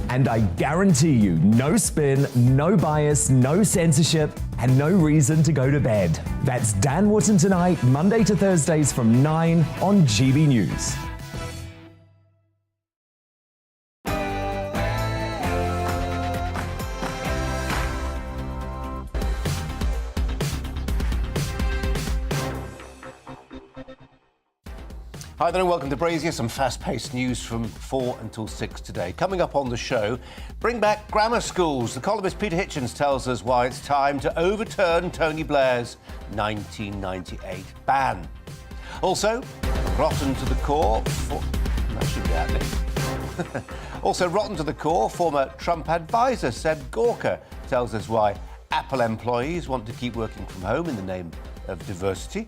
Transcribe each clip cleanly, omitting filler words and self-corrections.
And I guarantee you, no spin, no bias, no censorship, and no reason to go to bed. That's Dan Wootton Tonight, Monday to Thursdays from 9 on GB News. Hi there and welcome to Brazier. Some fast-paced news from 4 until 6 today. Coming up on the show, bring back grammar schools. The columnist Peter Hitchens tells us why it's time to overturn Tony Blair's 1998 ban. Also, rotten to the core... That should be happening. Also, rotten to the core, former Trump advisor Seb Gorka tells us why Apple employees want to keep working from home in the name of diversity.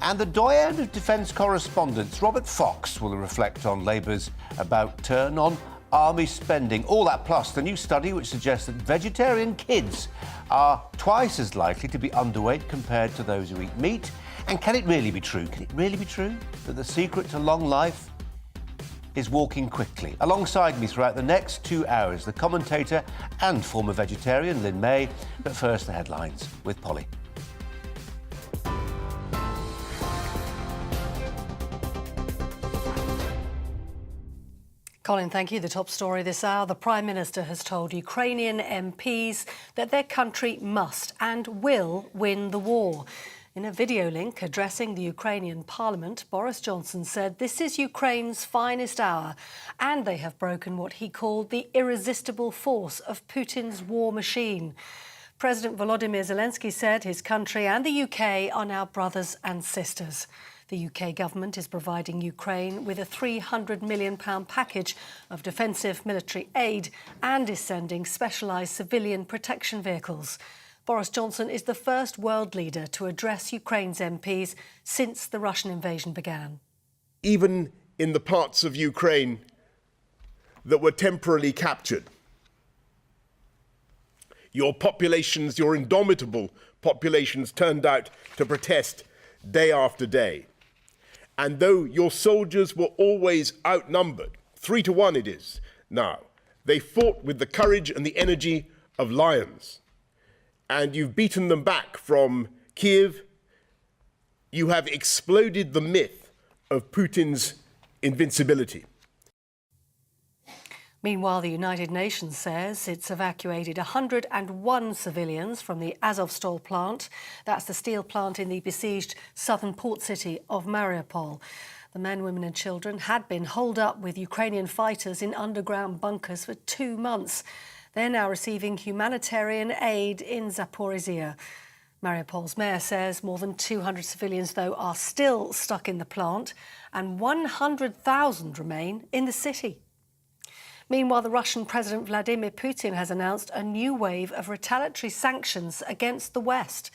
And the doyen of defence correspondents, Robert Fox, will reflect on Labour's about turn on army spending. All that plus the new study which suggests that vegetarian kids are twice as likely to be underweight compared to those who eat meat. And can it really be true? Can it really be true that the secret to long life is walking quickly? Alongside me throughout the next 2 hours, the commentator and former vegetarian Lynn May. But first, the headlines with Polly. Colin, thank you. The top story this hour. The Prime Minister has told Ukrainian MPs that their country must and will win the war. In a video link addressing the Ukrainian Parliament, Boris Johnson said this is Ukraine's finest hour and they have broken what he called the irresistible force of Putin's war machine. President Volodymyr Zelensky said his country and the UK are now brothers and sisters. The UK government is providing Ukraine with a £300 million package of defensive military aid and is sending specialised civilian protection vehicles. Boris Johnson is the first world leader to address Ukraine's MPs since the Russian invasion began. Even in the parts of Ukraine that were temporarily captured, your populations, your indomitable populations, turned out to protest day after day. And though your soldiers were always outnumbered, 3-1 it is now, they fought with the courage and the energy of lions. And you've beaten them back from Kiev. You have exploded the myth of Putin's invincibility. Meanwhile, the United Nations says it's evacuated 101 civilians from the Azovstal plant. That's the steel plant in the besieged southern port city of Mariupol. The men, women and children had been holed up with Ukrainian fighters in underground bunkers for 2 months. They're now receiving humanitarian aid in Zaporizhia. Mariupol's mayor says more than 200 civilians, though, are still stuck in the plant and 100,000 remain in the city. Meanwhile, the Russian President Vladimir Putin has announced a new wave of retaliatory sanctions against the West.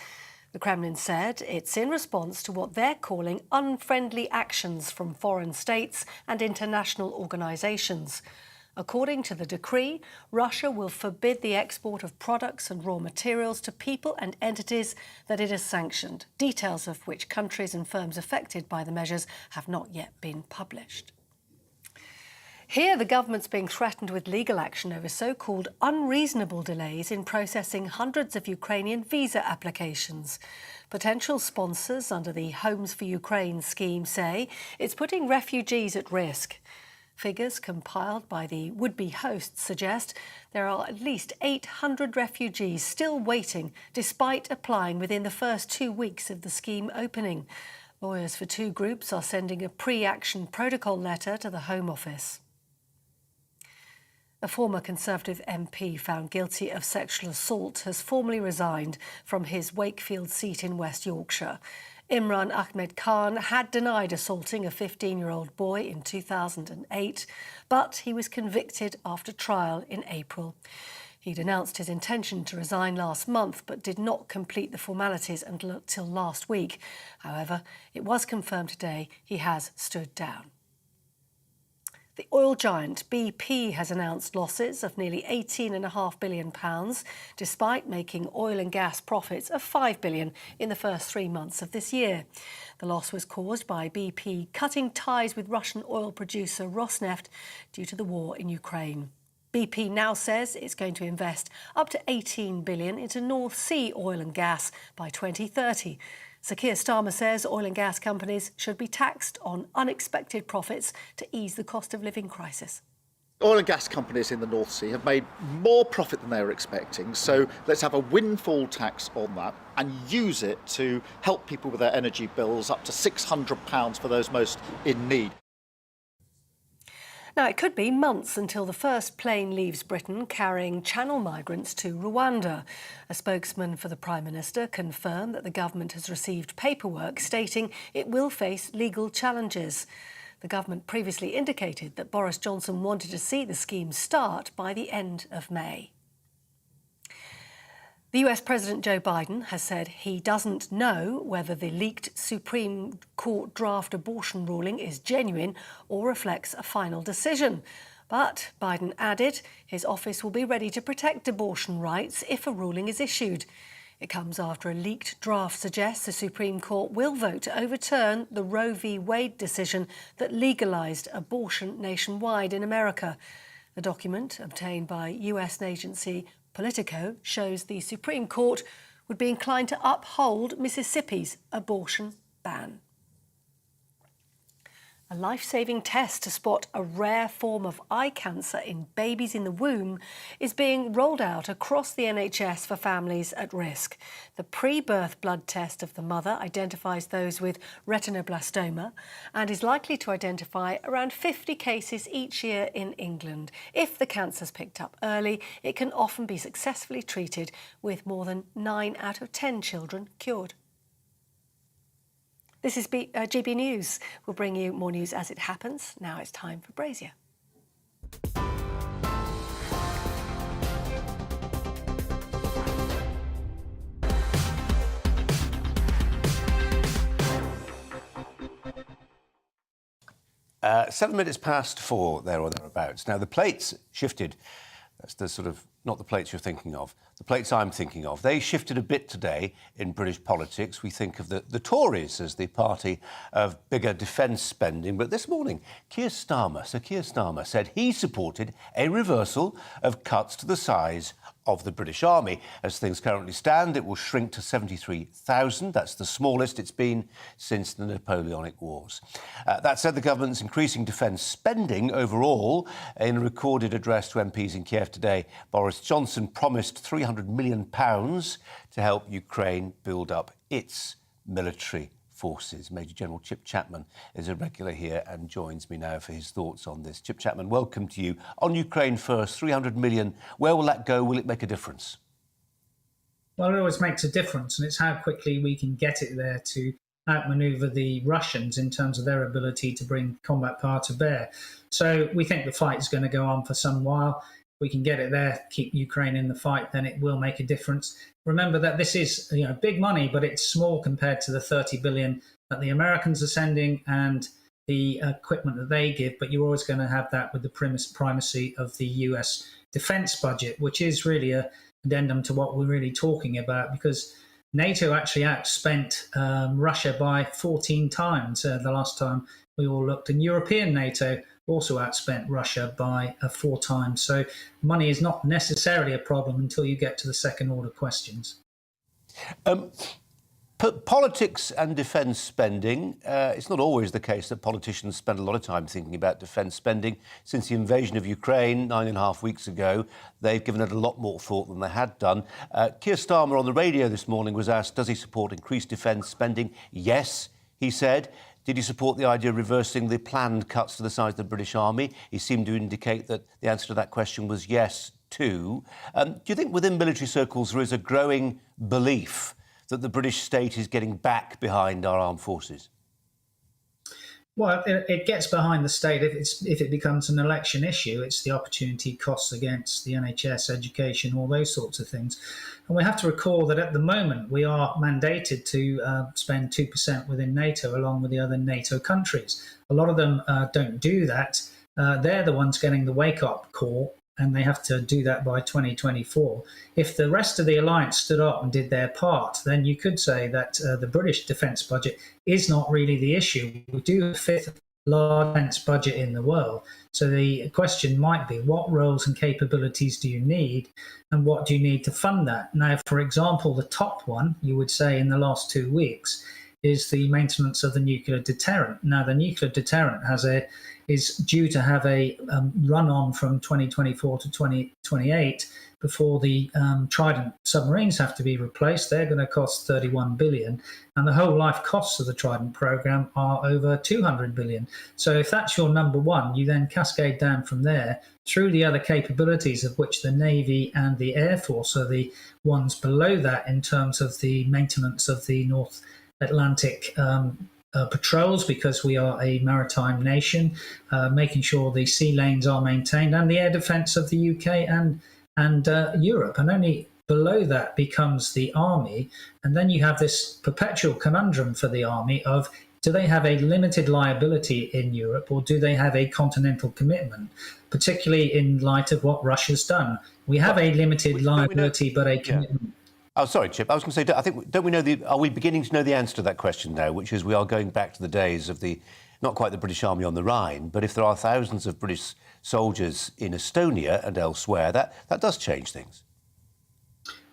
The Kremlin said it's in response to what they're calling unfriendly actions from foreign states and international organisations. According to the decree, Russia will forbid the export of products and raw materials to people and entities that it has sanctioned, details of which countries and firms affected by the measures have not yet been published. Here, the government's being threatened with legal action over so-called unreasonable delays in processing hundreds of Ukrainian visa applications. Potential sponsors under the Homes for Ukraine scheme say it's putting refugees at risk. Figures compiled by the would-be hosts suggest there are at least 800 refugees still waiting despite applying within the first 2 weeks of the scheme opening. Lawyers for 2 groups are sending a pre-action protocol letter to the Home Office. A former Conservative MP found guilty of sexual assault has formally resigned from his Wakefield seat in West Yorkshire. Imran Ahmad Khan had denied assaulting a 15-year-old boy in 2008, but he was convicted after trial in April. He'd announced his intention to resign last month, but did not complete the formalities until last week. However, it was confirmed today he has stood down. The oil giant BP has announced losses of nearly £18.5 billion, despite making oil and gas profits of £5 billion in the first 3 months of this year. The loss was caused by BP cutting ties with Russian oil producer Rosneft due to the war in Ukraine. BP now says it's going to invest up to $18 billion into North Sea oil and gas by 2030. Sir Keir Starmer says oil and gas companies should be taxed on unexpected profits to ease the cost of living crisis. Oil and gas companies in the North Sea have made more profit than they were expecting, so let's have a windfall tax on that and use it to help people with their energy bills, up to £600 for those most in need. Now, it could be months until the first plane leaves Britain carrying Channel migrants to Rwanda. A spokesman for the Prime Minister confirmed that the government has received paperwork stating it will face legal challenges. The government previously indicated that Boris Johnson wanted to see the scheme start by the end of May. The US President Joe Biden has said he doesn't know whether the leaked Supreme Court draft abortion ruling is genuine or reflects a final decision. But Biden added his office will be ready to protect abortion rights if a ruling is issued. It comes after a leaked draft suggests the Supreme Court will vote to overturn the Roe v. Wade decision that legalised abortion nationwide in America. The document, obtained by US agency Politico, shows the Supreme Court would be inclined to uphold Mississippi's abortion ban. A life-saving test to spot a rare form of eye cancer in babies in the womb is being rolled out across the NHS for families at risk. The pre-birth blood test of the mother identifies those with retinoblastoma and is likely to identify around 50 cases each year in England. If the cancer's picked up early, it can often be successfully treated, with more than 9 out of 10 children cured. This is GB News. We'll bring you more news as it happens. Now it's time for Brazier. 7 minutes past 4, there or thereabouts. Now, the plates shifted. That's the sort of, not the plates you're thinking of, the plates I'm thinking of. They shifted a bit today in British politics. We think of the Tories as the party of bigger defence spending. But this morning, Sir Keir Starmer said he supported a reversal of cuts to the size of the British Army. As things currently stand, it will shrink to 73,000. That's the smallest it's been since the Napoleonic Wars. That said, the government's increasing defence spending overall. In a recorded address to MPs in Kiev today, Boris Johnson promised £300 million to help Ukraine build up its military forces. Major General Chip Chapman is a regular here and joins me now for his thoughts on this. Chip Chapman, welcome to you. On Ukraine first, 300 million, where will that go? Will it make a difference? Well, it always makes a difference, and it's how quickly we can get it there to outmaneuver the Russians in terms of their ability to bring combat power to bear. So we think the fight is going to go on for some while. We can get it there, keep Ukraine in the fight, then it will make a difference. Remember that this is, big money, but it's small compared to the 30 billion that the Americans are sending and the equipment that they give. But you're always going to have that with the primacy of the US defense budget, which is really an addendum to what we're really talking about, because NATO actually outspent Russia by 14 times the last time we all looked, and European NATO also outspent Russia by 4 times. So money is not necessarily a problem until you get to the second order questions. Politics and defence spending, it's not always the case that politicians spend a lot of time thinking about defence spending. Since the invasion of Ukraine 9.5 weeks ago, they've given it a lot more thought than they had done. Keir Starmer on the radio this morning was asked, does he support increased defence spending? Yes, he said. Did he support the idea of reversing the planned cuts to the size of the British Army? He seemed to indicate that the answer to that question was yes, too. Do you think within military circles there is a growing belief that the British state is getting back behind our armed forces? Well, it gets behind the state if it becomes an election issue. It's the opportunity costs against the NHS, education, all those sorts of things. And we have to recall that at the moment we are mandated to spend 2% within NATO along with the other NATO countries. A lot of them don't do that. They're the ones getting the wake-up call, and they have to do that by 2024. If the rest of the alliance stood up and did their part, then you could say that the British defence budget is not really the issue. We do a fifth largest budget in the world. So the question might be, what roles and capabilities do you need, and what do you need to fund that? Now, for example, the top one, you would say, in the last 2 weeks is the maintenance of the nuclear deterrent. Now, the nuclear deterrent is due to have a run-on from 2024 to 2028 before the Trident submarines have to be replaced. They're going to cost $31 billion, and the whole life costs of the Trident program are over $200 billion. So if that's your number one, you then cascade down from there through the other capabilities, of which the Navy and the Air Force are the ones below that in terms of the maintenance of the North Atlantic patrols, because we are a maritime nation, making sure the sea lanes are maintained, and the air defence of the UK and Europe. And only below that becomes the army. And then you have this perpetual conundrum for the army of, do they have a limited liability in Europe, or do they have a continental commitment, particularly in light of what Russia's done? We have a limited liability, but a commitment. Yeah. Oh, sorry, Chip. I was going to say, don't we know are we beginning to know the answer to that question now, which is we are going back to the days of not quite the British Army on the Rhine, but if there are thousands of British soldiers in Estonia and elsewhere, that does change things.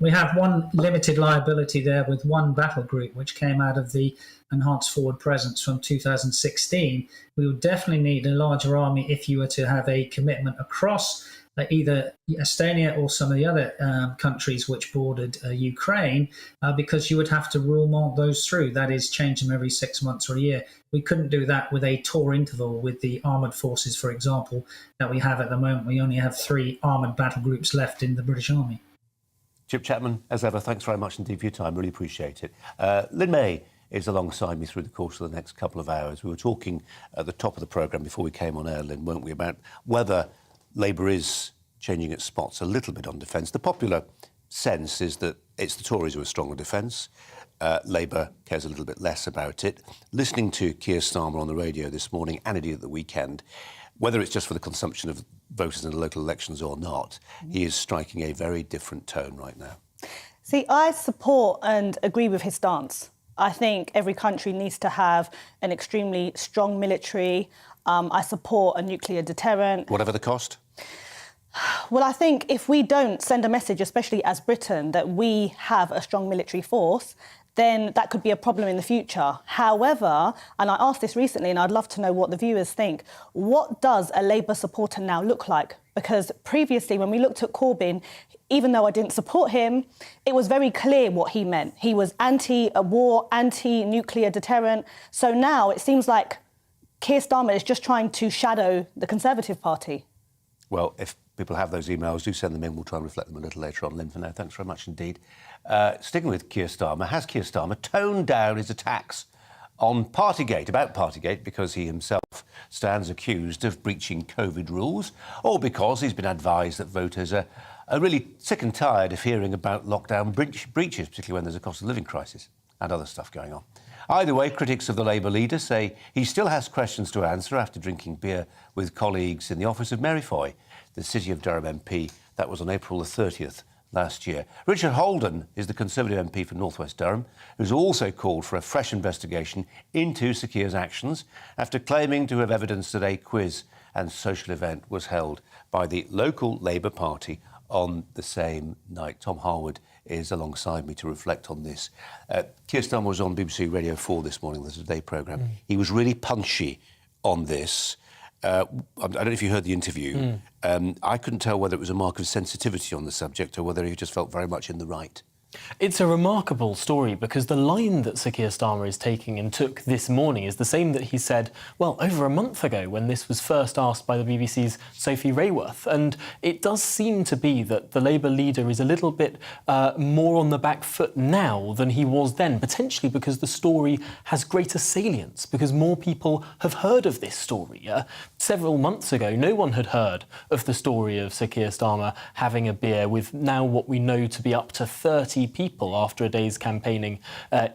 We have one limited liability there with one battle group, which came out of the Enhanced Forward Presence from 2016. We would definitely need a larger army if you were to have a commitment across either Estonia or some of the other countries which bordered Ukraine, because you would have to rule those through. That is, change them every 6 months or a year. We couldn't do that with a tour interval with the armoured forces, for example, that we have at the moment. We only have 3 armoured battle groups left in the British Army. Chip Chapman, as ever, thanks very much indeed for your time. Really appreciate it. Lynn May is alongside me through the course of the next couple of hours. We were talking at the top of the programme before we came on air, Lynn, weren't we, about whether Labour is changing its spots a little bit on defence. The popular sense is that it's the Tories who are strong on defence. Labour cares a little bit less about it. Listening to Keir Starmer on the radio this morning and indeed at the weekend, whether it's just for the consumption of voters in the local elections or not, he is striking a very different tone right now. See, I support and agree with his stance. I think every country needs to have an extremely strong military. I support a nuclear deterrent. Whatever the cost? Well, I think if we don't send a message, especially as Britain, that we have a strong military force, then that could be a problem in the future. However, and I asked this recently, and I'd love to know what the viewers think, what does a Labour supporter now look like? Because previously, when we looked at Corbyn, even though I didn't support him, it was very clear what he meant. He was anti-war, anti-nuclear deterrent. So now it seems like Keir Starmer is just trying to shadow the Conservative Party. Well, if people have those emails, do send them in. We'll try and reflect them a little later on. Lynn, for now, thanks very much indeed. Sticking with Keir Starmer, has Keir Starmer toned down his attacks on Partygate, about Partygate, because he himself stands accused of breaching COVID rules, or because he's been advised that voters are really sick and tired of hearing about lockdown breaches, particularly when there's a cost of living crisis and other stuff going on? Either way, critics of the Labour leader say he still has questions to answer after drinking beer with colleagues in the office of Mary Foy, the City of Durham MP. That was on April the 30th last year. Richard Holden is the Conservative MP for North West Durham, who's also called for a fresh investigation into Sir Keir's actions after claiming to have evidence that a quiz and social event was held by the local Labour Party on the same night. Tom Harwood is alongside me to reflect on this. Keir Starmer was on BBC Radio 4 this morning, the Today programme. He was really punchy on this. I don't know if you heard the interview. I couldn't tell whether it was a mark of sensitivity on the subject or whether he just felt very much in the right. It's a remarkable story because the line that Sir Keir Starmer is taking and took this morning is the same that he said, well, over a month ago when this was first asked by the BBC's Sophie Rayworth. And it does seem to be that the Labour leader is a little bit more on the back foot now than he was then, potentially because the story has greater salience, because more people have heard of this story. Several months ago, no one had heard of the story of Sir Keir Starmer having a beer with now what we know to be up to 30 people after a day's campaigning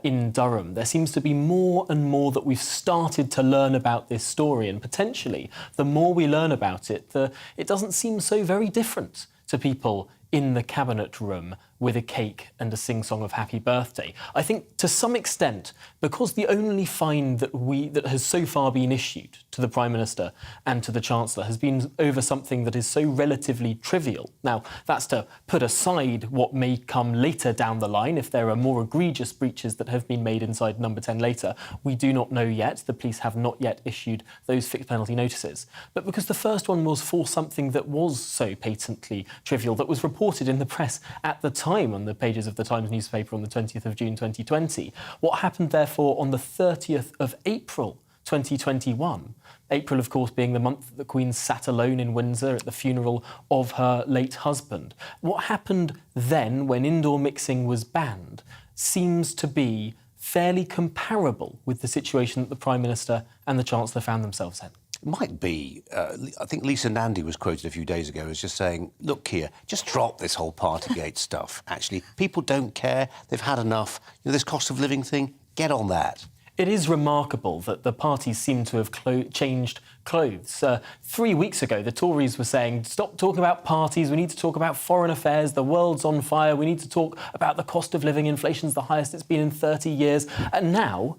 in Durham. There seems to be more and more that we've started to learn about this story, and potentially the more we learn about it, it doesn't seem so very different to people in the cabinet room with a cake and a sing-song of happy birthday. I think to some extent, because the only fine that has so far been issued to the Prime Minister and to the Chancellor has been over something that is so relatively trivial. Now, that's to put aside what may come later down the line if there are more egregious breaches that have been made inside Number 10 later. We do not know yet. The police have not yet issued those fixed penalty notices. But because the first one was for something that was so patently trivial, that was reported in the press at the time on the pages of the Times newspaper on the 20th of June 2020, what happened therefore on the 30th of April 2021, April, of course, being the month that the Queen sat alone in Windsor at the funeral of her late husband. What happened then when indoor mixing was banned seems to be fairly comparable with the situation that the Prime Minister and the Chancellor found themselves in. Might be. I think Lisa Nandy was quoted a few days ago as just saying, look here, just drop this whole Partygate stuff. Actually, people don't care. They've had enough. You know, this cost of living thing, get on that. It is remarkable that the parties seem to have changed clothes. 3 weeks ago, the Tories were saying, stop talking about parties, we need to talk about foreign affairs, the world's on fire, we need to talk about the cost of living, inflation's the highest it's been in 30 years. And now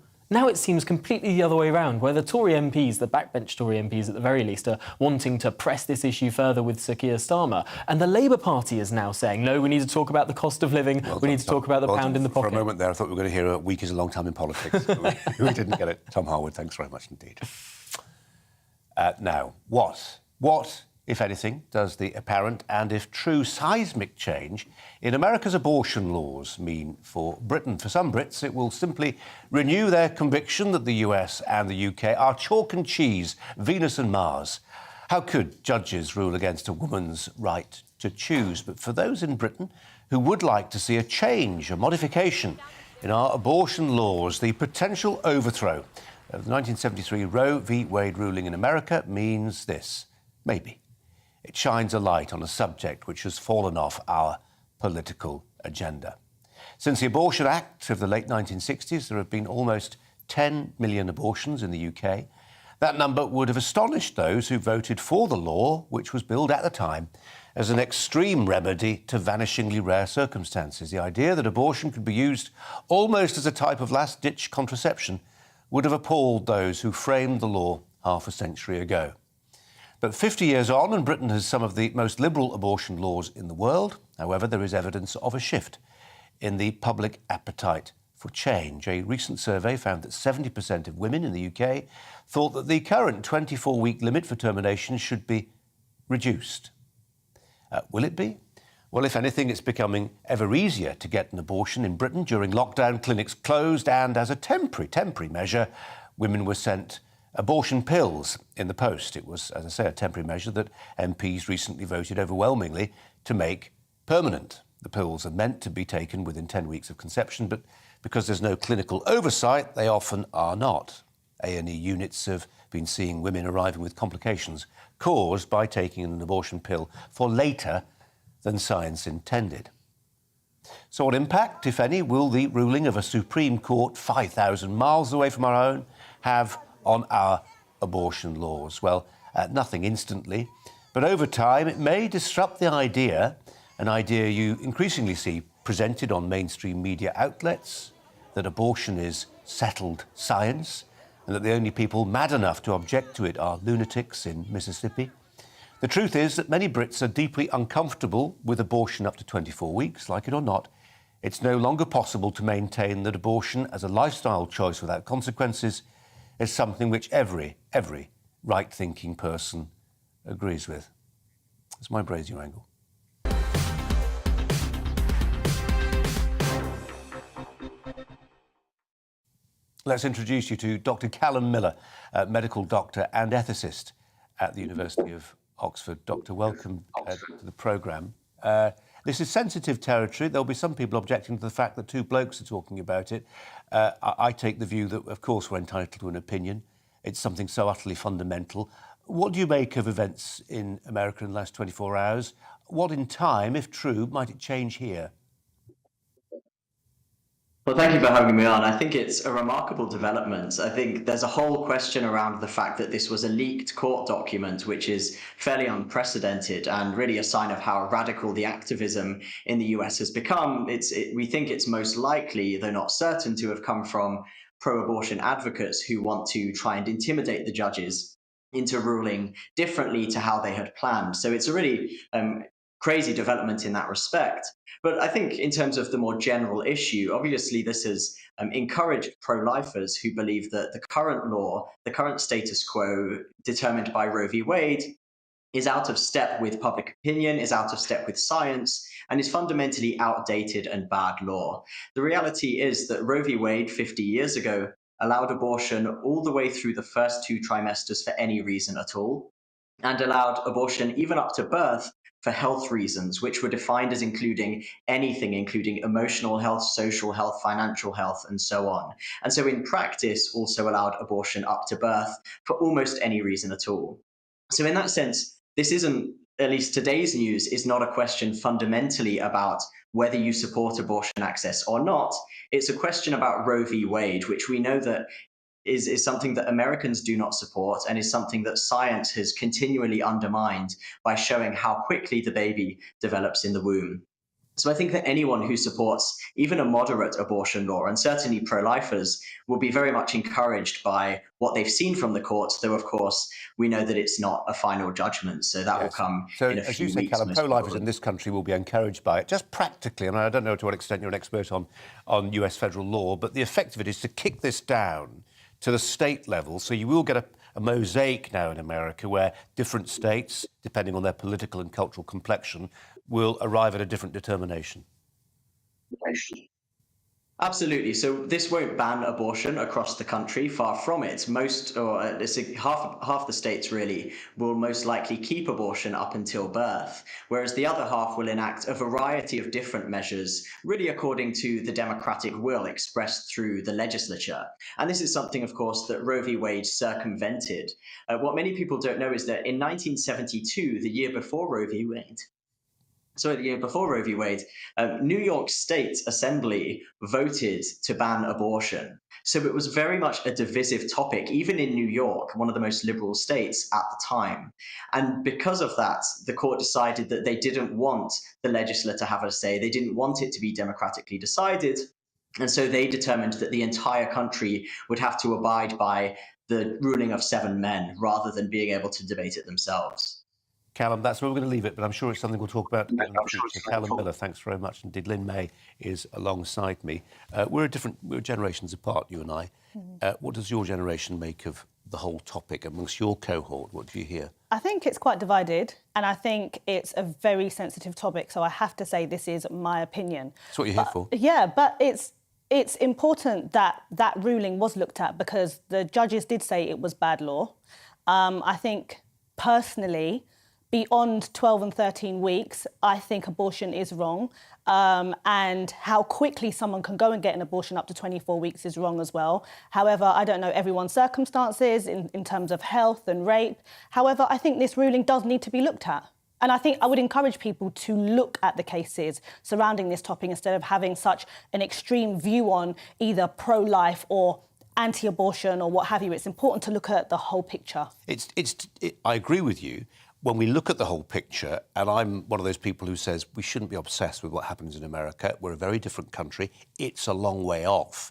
it seems completely the other way around, where the Tory MPs, the backbench Tory MPs at the very least, are wanting to press this issue further with Sir Keir Starmer. And the Labour Party is now saying, no, we need to talk about the cost of living, we need to talk about the pound in the pocket. For a moment there, I thought we were going to hear a week is a long time in politics. we didn't get it. Tom Harwood, thanks very much indeed. Now, what, if anything, does the apparent and, if true, seismic change in America's abortion laws mean for Britain? For some Brits, it will simply renew their conviction that the US and the UK are chalk and cheese, Venus and Mars. How could judges rule against a woman's right to choose? But for those in Britain who would like to see a change, a modification in our abortion laws, the potential overthrow of the 1973 Roe v. Wade ruling in America means this. Maybe. It shines a light on a subject which has fallen off our political agenda. Since the Abortion Act of the late 1960s, there have been almost 10 million abortions in the UK. That number would have astonished those who voted for the law, which was billed at the time as an extreme remedy to vanishingly rare circumstances. The idea that abortion could be used almost as a type of last-ditch contraception would have appalled those who framed the law half a century ago. But 50 years on, and Britain has some of the most liberal abortion laws in the world. However, there is evidence of a shift in the public appetite for change. A recent survey found that 70% of women in the UK thought that the current 24-week limit for termination should be reduced. Will it be? Well, if anything, it's becoming ever easier to get an abortion in Britain. During lockdown, clinics closed, and as a temporary measure, women were sent abortion pills in the post. It was, as I say, a temporary measure that MPs recently voted overwhelmingly to make permanent. The pills are meant to be taken within 10 weeks of conception, but because there's no clinical oversight, they often are not. A&E units have been seeing women arriving with complications caused by taking an abortion pill for later than science intended. So what impact, if any, will the ruling of a Supreme Court 5,000 miles away from our own have on our abortion laws? Well, nothing instantly, but over time it may disrupt the idea, an idea you increasingly see presented on mainstream media outlets, that abortion is settled science and that the only people mad enough to object to it are lunatics in Mississippi. The truth is that many Brits are deeply uncomfortable with abortion up to 24 weeks. Like it or not, it's no longer possible to maintain that abortion as a lifestyle choice without consequences is something which every right-thinking person agrees with. It's my Brazier angle. Let's introduce you to Dr. Callum Miller, medical doctor and ethicist at the University of Oxford. Doctor, welcome to the programme. This is sensitive territory. There'll be some people objecting to the fact that two blokes are talking about it. I take the view that, of course, we're entitled to an opinion. It's something so utterly fundamental. What do you make of events in America in the last 24 hours? What in time, if true, might it change here? Well, thank you for having me on. I think it's a remarkable development. I think there's a whole question around the fact that this was a leaked court document, which is fairly unprecedented and really a sign of how radical the activism in the US has become. We think it's most likely, though not certain, to have come from pro-abortion advocates who want to try and intimidate the judges into ruling differently to how they had planned. So it's a really crazy development in that respect. But I think in terms of the more general issue, obviously this has encouraged pro-lifers who believe that the current law, the current status quo determined by Roe v. Wade, is out of step with public opinion, is out of step with science, and is fundamentally outdated and bad law. The reality is that Roe v. Wade 50 years ago allowed abortion all the way through the first 2 trimesters for any reason at all, and allowed abortion even up to birth for health reasons, which were defined as including anything, including emotional health, social health, financial health, and so on. And so in practice, also allowed abortion up to birth for almost any reason at all. So in that sense, this isn't, at least today's news, is not a question fundamentally about whether you support abortion access or not. It's a question about Roe v. Wade, which we know that is something that Americans do not support and is something that science has continually undermined by showing how quickly the baby develops in the womb. So I think that anyone who supports even a moderate abortion law, and certainly pro-lifers, will be very much encouraged by what they've seen from the courts, though of course we know that it's not a final judgment, so that will come in a few weeks. So as you say, Callum, pro-lifers in this country will be encouraged by it. Just practically, and I don't know to what extent you're an expert on US federal law, but the effect of it is to kick this down to the state level, so you will get a mosaic now in America where different states, depending on their political and cultural complexion, will arrive at a different determination. Absolutely. So this won't ban abortion across the country, far from it. Most, or half the states really, will most likely keep abortion up until birth, whereas the other half will enact a variety of different measures, really according to the democratic will expressed through the legislature. And this is something, of course, that Roe v. Wade circumvented. What many people don't know is that in 1972, the year before Roe v. Wade, New York State Assembly voted to ban abortion. So it was very much a divisive topic, even in New York, one of the most liberal states at the time. And because of that, the court decided that they didn't want the legislature to have a say. They didn't want it to be democratically decided. And so they determined that the entire country would have to abide by the ruling of 7 men rather than being able to debate it themselves. Callum, that's where we're going to leave it, but I'm sure it's something we'll talk about in the future. Callum Miller, thanks very much indeed. Lynn May is alongside me. We're generations apart, you and I. What does your generation make of the whole topic amongst your cohort? What do you hear? I think it's quite divided, and I think it's a very sensitive topic, so I have to say this is my opinion. That's what you're here for. Yeah, but it's important that that ruling was looked at because the judges did say it was bad law. I think, personally, beyond 12 and 13 weeks, I think abortion is wrong. And how quickly someone can go and get an abortion up to 24 weeks is wrong as well. However, I don't know everyone's circumstances in terms of health and rape. However, I think this ruling does need to be looked at. And I think I would encourage people to look at the cases surrounding this topic instead of having such an extreme view on either pro-life or anti-abortion or what have you. It's important to look at the whole picture. I agree with you. When we look at the whole picture, and I'm one of those people who says we shouldn't be obsessed with what happens in America. We're a very different country. It's a long way off.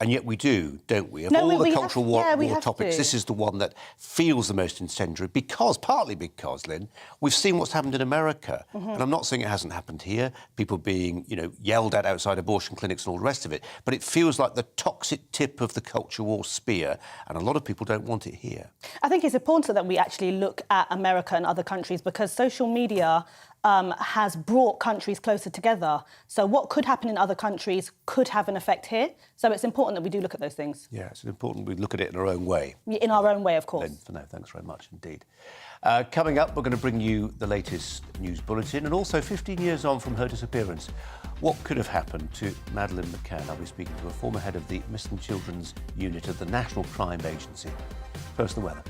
And yet we do, don't we? Of all the cultural war topics, this is the one that feels the most incendiary partly because, Lynn, we've seen what's happened in America. And I'm not saying it hasn't happened here, people being, yelled at outside abortion clinics and all the rest of it, but it feels like the toxic tip of the culture war spear, and a lot of people don't want it here. I think it's important that we actually look at America and other countries because social media has brought countries closer together. So what could happen in other countries could have an effect here. So it's important that we do look at those things. Yeah, it's important we look at it in our own way. In our own way, of course. For now, thanks very much indeed. Coming up, we're going to bring you the latest news bulletin and also 15 years on from her disappearance. What could have happened to Madeleine McCann? I'll be speaking to a former head of the Missing Children's Unit of the National Crime Agency. First, the weather.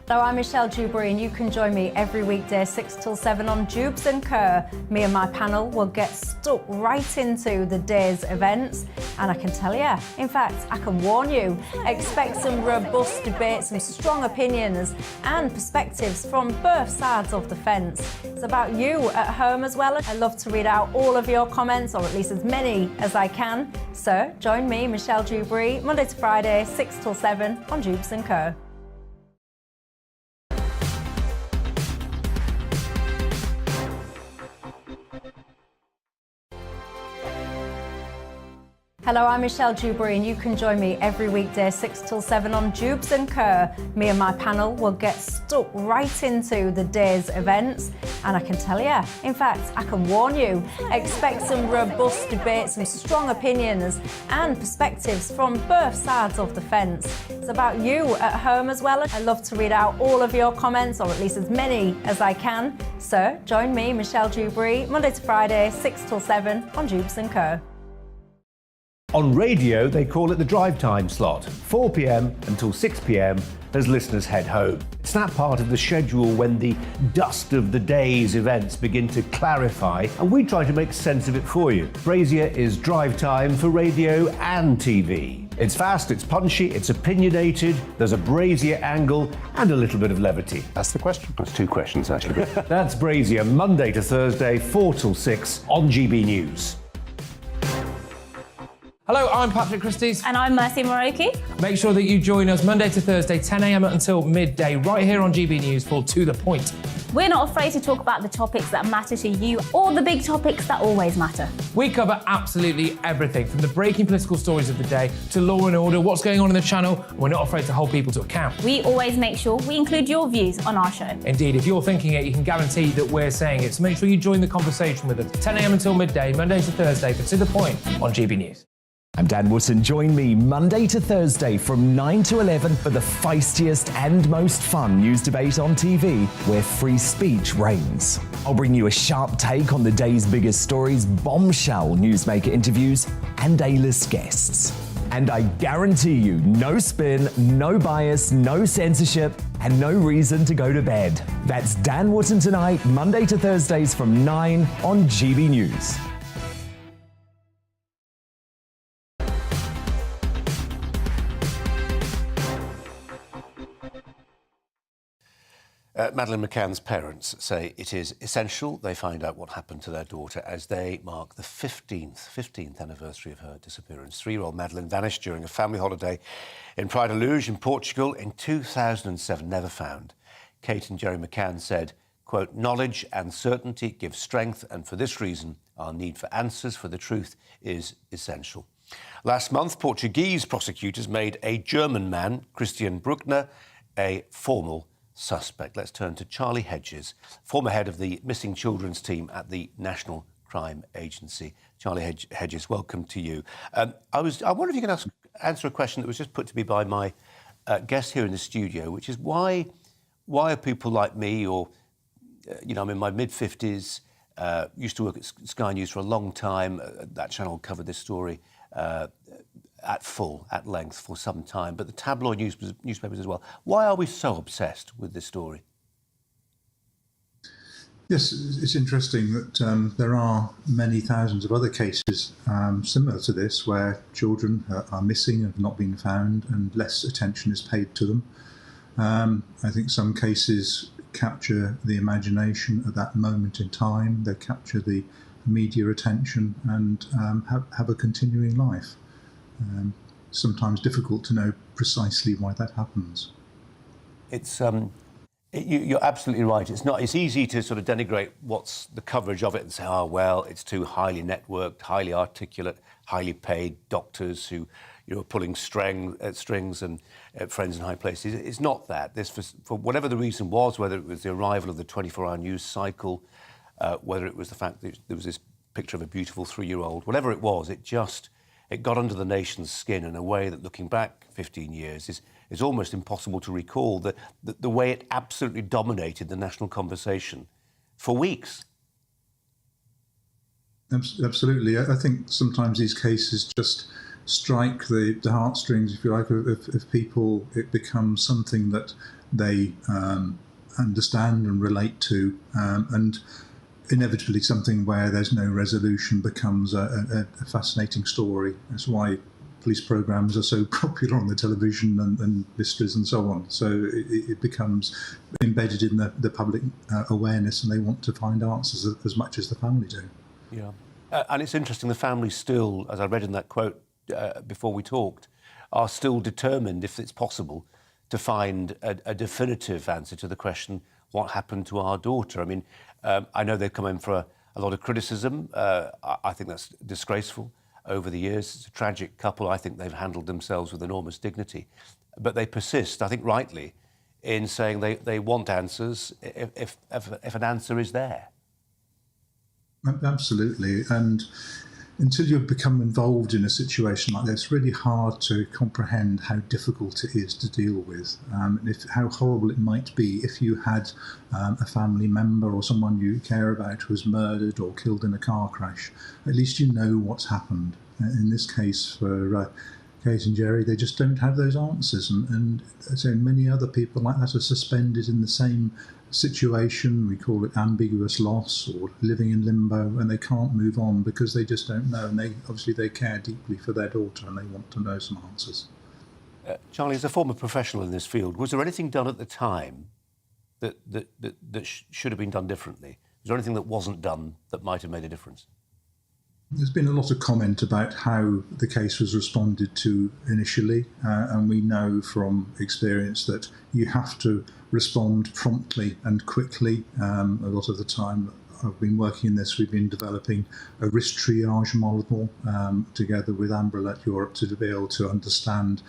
Hello, I'm Michelle Dewberry, and you can join me every weekday 6 till 7 on Jubes and Kerr. Me and my panel will get stuck right into the day's events, and I can tell you, in fact, I can warn you, expect some robust debates, some strong opinions and perspectives from both sides of the fence. It's about you at home as well. I love to read out all of your comments, or at least as many as I can. So join me, Michelle Dewberry, Monday to Friday, 6 till 7 on Jubes and Kerr. Hello, I'm Michelle Dewberry, and you can join me every weekday 6 till 7 on Jubes and Kerr. Me and my panel will get stuck right into the day's events, and I can tell you, in fact, I can warn you, expect some robust debates, some strong opinions and perspectives from both sides of the fence. It's about you at home as well. I love to read out all of your comments, or at least as many as I can. So join me, Michelle Dewberry, Monday to Friday, 6 till 7 on Jubes and Kerr. On radio, they call it the drive time slot, 4 p.m. until 6 p.m. as listeners head home. It's that part of the schedule when the dust of the day's events begin to clarify, and we try to make sense of it for you. Brazier is drive time for radio and TV. It's fast, it's punchy, it's opinionated, there's a Brazier angle and a little bit of levity. That's the question. That's two questions, actually. That's Brazier, Monday to Thursday, 4 till 6 on GB Hello, I'm Patrick Christie's. And I'm Mercy Moroki. Make sure that you join us Monday to Thursday, 10 a.m. until midday, right here on GB News for To The Point. We're not afraid to talk about the topics that matter to you, or the big topics that always matter. We cover absolutely everything, from the breaking political stories of the day to law and order, what's going on in the channel. We're not afraid to hold people to account. We always make sure we include your views on our show. Indeed, if you're thinking it, you can guarantee that we're saying it. So make sure you join the conversation with us, 10 a.m. until midday, Monday to Thursday, for To The Point on GB News. I'm Dan Wootton. Join me Monday to Thursday from 9 to 11 for the feistiest and most fun news debate on TV, where free speech reigns. I'll bring you a sharp take on the day's biggest stories, bombshell newsmaker interviews, and A-list guests. And I guarantee you, no spin, no bias, no censorship, and no reason to go to bed. That's Dan Wootton Tonight, Monday to Thursdays from 9 on GB News. Madeleine McCann's parents say it is essential they find out what happened to their daughter as they mark the 15th anniversary of her disappearance. 3-year-old Madeleine vanished during a family holiday in Praia da Luz in Portugal in 2007, never found. Kate and Jerry McCann said, quote, "Knowledge and certainty give strength, and for this reason, our need for answers for the truth is essential." Last month, Portuguese prosecutors made a German man, Christian Bruckner, a formal suspect. Let's turn to Charlie Hedges, former head of the missing children's team at the National Crime Agency. Charlie Hedges, welcome to you. I wonder if you can answer a question that was just put to me by my guest here in the studio, which is why are people like me, or I'm in my mid-50s, used to work at Sky News for a long time. That channel covered this story at length for some time, but the tabloid newspapers as well. Why are we so obsessed with this story? Yes, it's interesting that there are many thousands of other cases similar to this where children are missing and have not been found and less attention is paid to them. I think some cases capture the imagination at that moment in time. They capture the media attention and have a continuing life. Sometimes difficult to know precisely why that happens. It's you're absolutely right. It's easy to sort of denigrate what's the coverage of it and say, oh well, it's too highly networked, highly articulate, highly paid doctors who are pulling strings and friends in high places. It's not that. This, for whatever the reason was, whether it was the arrival of the 24-hour news cycle, whether it was the fact that there was this picture of a beautiful 3-year-old, whatever it was, it got under the nation's skin in a way that, looking back 15 years, is almost impossible to recall. The way it absolutely dominated the national conversation for weeks. Absolutely. I think sometimes these cases just strike the heartstrings, if you like, of people. It becomes something that they understand and relate to, and inevitably something where there's no resolution becomes a fascinating story. That's why police programmes are so popular on the television and mysteries and so on. So it becomes embedded in the public awareness, and they want to find answers as much as the family do. Yeah. And it's interesting, the family still, as I read in that quote before we talked, are still determined, if it's possible, to find a definitive answer to the question, what happened to our daughter? I mean, I know they've come in for a lot of criticism. I think that's disgraceful over the years. It's a tragic couple. I think they've handled themselves with enormous dignity. But they persist, I think rightly, in saying they want answers if an answer is there. Absolutely. And until you become involved in a situation like this, it's really hard to comprehend how difficult it is to deal with, how horrible it might be if you had a family member or someone you care about who was murdered or killed in a car crash. At least you know what's happened. In this case, for Kate and Jerry, they just don't have those answers. And so many other people like that are suspended in the same situation. We call it ambiguous loss or living in limbo, and they can't move on because they just don't know. And they care deeply for their daughter, and they want to know some answers. Charlie, as a former professional in this field, was there anything done at the time that should have been done differently? Was there anything that wasn't done that might have made a difference? There's been a lot of comment about how the case was responded to initially, and we know from experience that you have to respond promptly and quickly. A lot of the time I've been working in this, we've been developing a risk triage model together with Amberlet Europe to be able to understand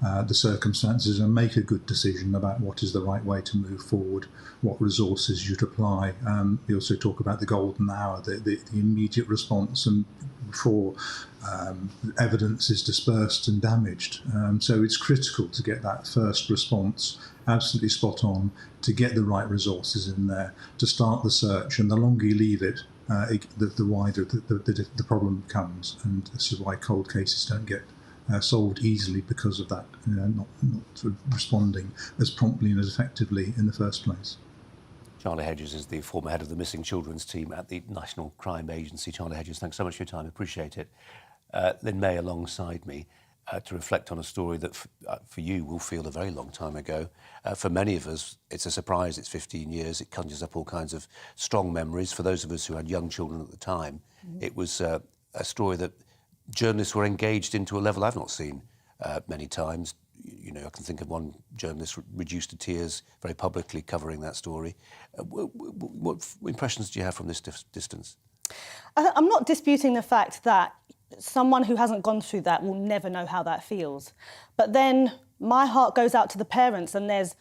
the circumstances and make a good decision about what is the right way to move forward, what resources you'd apply. We also talk about the golden hour, the immediate response, and before evidence is dispersed and damaged. So it's critical to get that first response absolutely spot on, to get the right resources in there, to start the search. And the longer you leave it, the wider the problem becomes. And this is why cold cases don't get solved easily, because of that, not sort of responding as promptly and as effectively in the first place. Charlie Hedges is the former head of the Missing Children's team at the National Crime Agency. Charlie Hedges, thanks so much for your time. Appreciate it. Lynn May alongside me to reflect on a story that for you will feel a very long time ago. For many of us, it's a surprise. It's 15 years. It conjures up all kinds of strong memories. For those of us who had young children at the time, it was a story that journalists were engaged into a level I've not seen many times. You know, I can think of one journalist reduced to tears very publicly covering that story. What impressions do you have from this distance? I'm not disputing the fact that someone who hasn't gone through that will never know how that feels. But then my heart goes out to the parents, and there's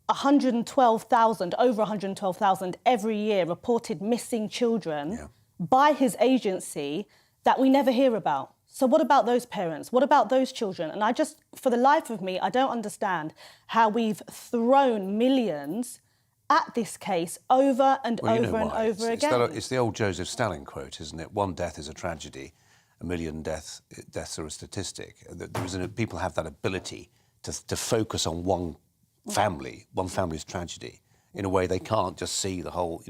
112,000, over 112,000 every year reported missing children by his agency that we never hear about. So what about those parents? What about those children? And I just, for the life of me, I don't understand how we've thrown millions at this case over and over and over again. It's the old Joseph Stalin quote, isn't it? One death is a tragedy, a million deaths are a statistic. People have that ability to focus on one family's tragedy in a way they can't just see the whole,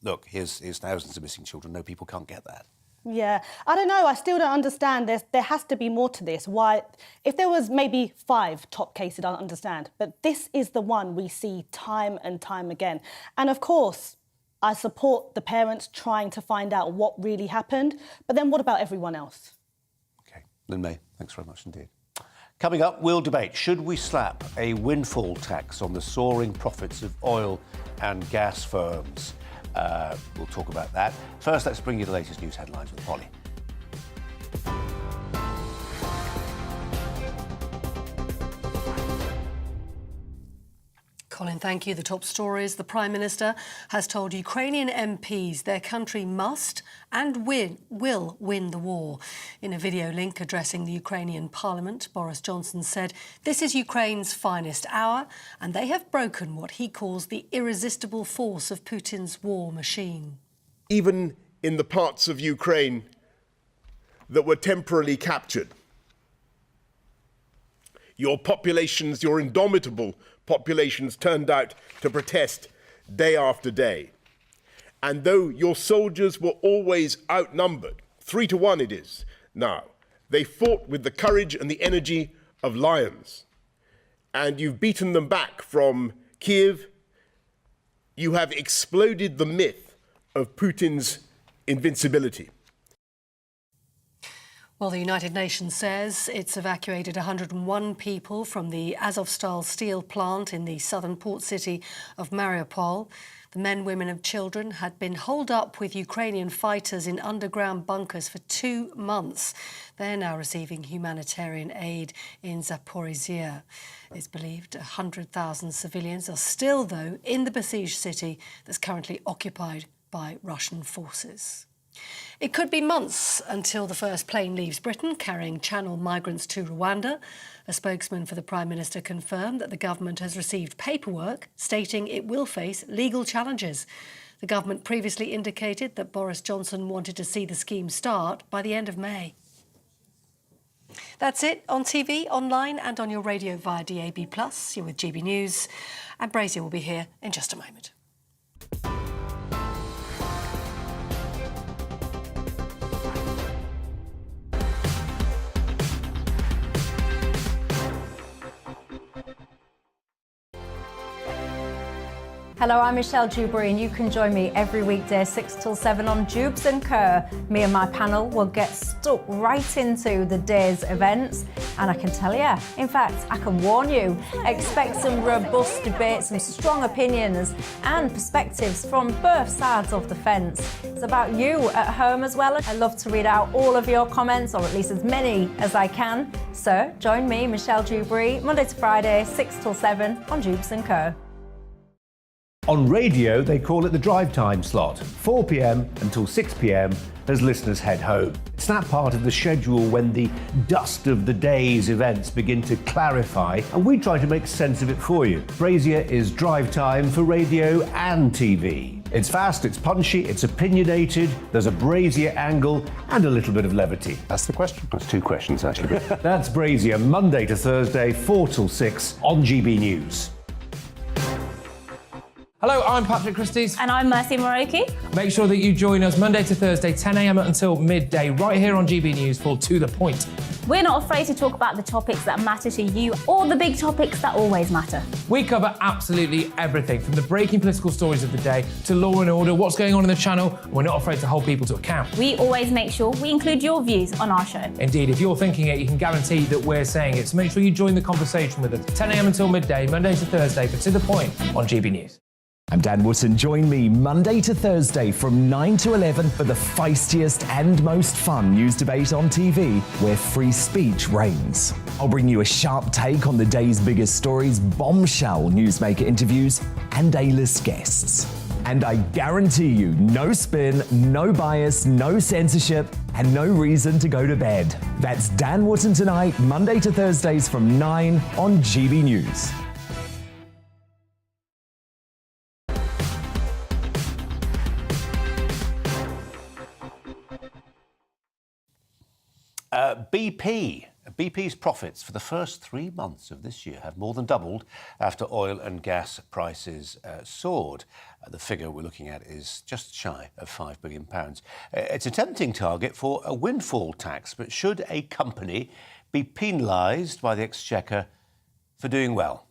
look, here's thousands of missing children. No, people can't get that. Yeah, I don't know. I still don't understand. There has to be more to this. Why? If there was maybe 5 top cases, I don't understand. But this is the one we see time and time again. And of course, I support the parents trying to find out what really happened. But then what about everyone else? OK. Lynn May, thanks very much indeed. Coming up, we'll debate, should we slap a windfall tax on the soaring profits of oil and gas firms? We'll talk about that. First, let's bring you the latest news headlines with Polly. Colin, thank you. The top stories. The Prime Minister has told Ukrainian MPs their country must and will win the war. In a video link addressing the Ukrainian Parliament, Boris Johnson said this is Ukraine's finest hour and they have broken what he calls the irresistible force of Putin's war machine. Even in the parts of Ukraine that were temporarily captured, your populations, your indomitable populations, turned out to protest day after day. And though your soldiers were always outnumbered, 3-1 it is now, they fought with the courage and the energy of lions. And you've beaten them back from Kiev. You have exploded the myth of Putin's invincibility. Well, the United Nations says it's evacuated 101 people from the Azovstal steel plant in the southern port city of Mariupol. The men, women and children had been holed up with Ukrainian fighters in underground bunkers for 2 months. They're now receiving humanitarian aid in Zaporizhia. It's believed 100,000 civilians are still, though, in the besieged city that's currently occupied by Russian forces. It could be months until the first plane leaves Britain carrying Channel migrants to Rwanda. A spokesman for the Prime Minister confirmed that the government has received paperwork stating it will face legal challenges. The government previously indicated that Boris Johnson wanted to see the scheme start by the end of May. That's it on TV, online and on your radio via DAB+. You're with GB News, and Brazier will be here in just a moment. Hello, I'm Michelle Dewberry and you can join me every weekday 6 till 7 on Jubes and Kerr. Me and my panel will get stuck right into the day's events, and I can tell you, in fact, I can warn you, expect some robust debate, some strong opinions and perspectives from both sides of the fence. It's about you at home as well. I love to read out all of your comments, or at least as many as I can. So join me, Michelle Dewberry, Monday to Friday, 6 till 7 on Jubes and Kerr. On radio, they call it the drive time slot, 4 p.m. until 6 p.m. as listeners head home. It's that part of the schedule when the dust of the day's events begin to clarify, and we try to make sense of it for you. Brazier is drive time for radio and TV. It's fast, it's punchy, it's opinionated, there's a Brazier angle and a little bit of levity. That's the question. That's 2 questions, actually. That's Brazier, Monday to Thursday, 4 till 6 on GB News. Hello, I'm Patrick Christie's. And I'm Mercy Moroki. Make sure that you join us Monday to Thursday, 10 a.m. until midday, right here on GB News for To The Point. We're not afraid to talk about the topics that matter to you, or the big topics that always matter. We cover absolutely everything, from the breaking political stories of the day to law and order, what's going on in the channel. We're not afraid to hold people to account. We always make sure we include your views on our show. Indeed, if you're thinking it, you can guarantee that we're saying it. So make sure you join the conversation with us, 10 a.m. until midday, Monday to Thursday, for To The Point on GB News. I'm Dan Wootton. Join me Monday to Thursday from 9 to 11 for the feistiest and most fun news debate on TV, where free speech reigns. I'll bring you a sharp take on the day's biggest stories, bombshell newsmaker interviews, and A-list guests. And I guarantee you, no spin, no bias, no censorship, and no reason to go to bed. That's Dan Wootton tonight, Monday to Thursdays from 9 on GB News. BP's profits for the first 3 months of this year have more than doubled after oil and gas prices soared. The figure we're looking at is just shy of £5 billion. It's a tempting target for a windfall tax, but should a company be penalised by the Exchequer for doing well?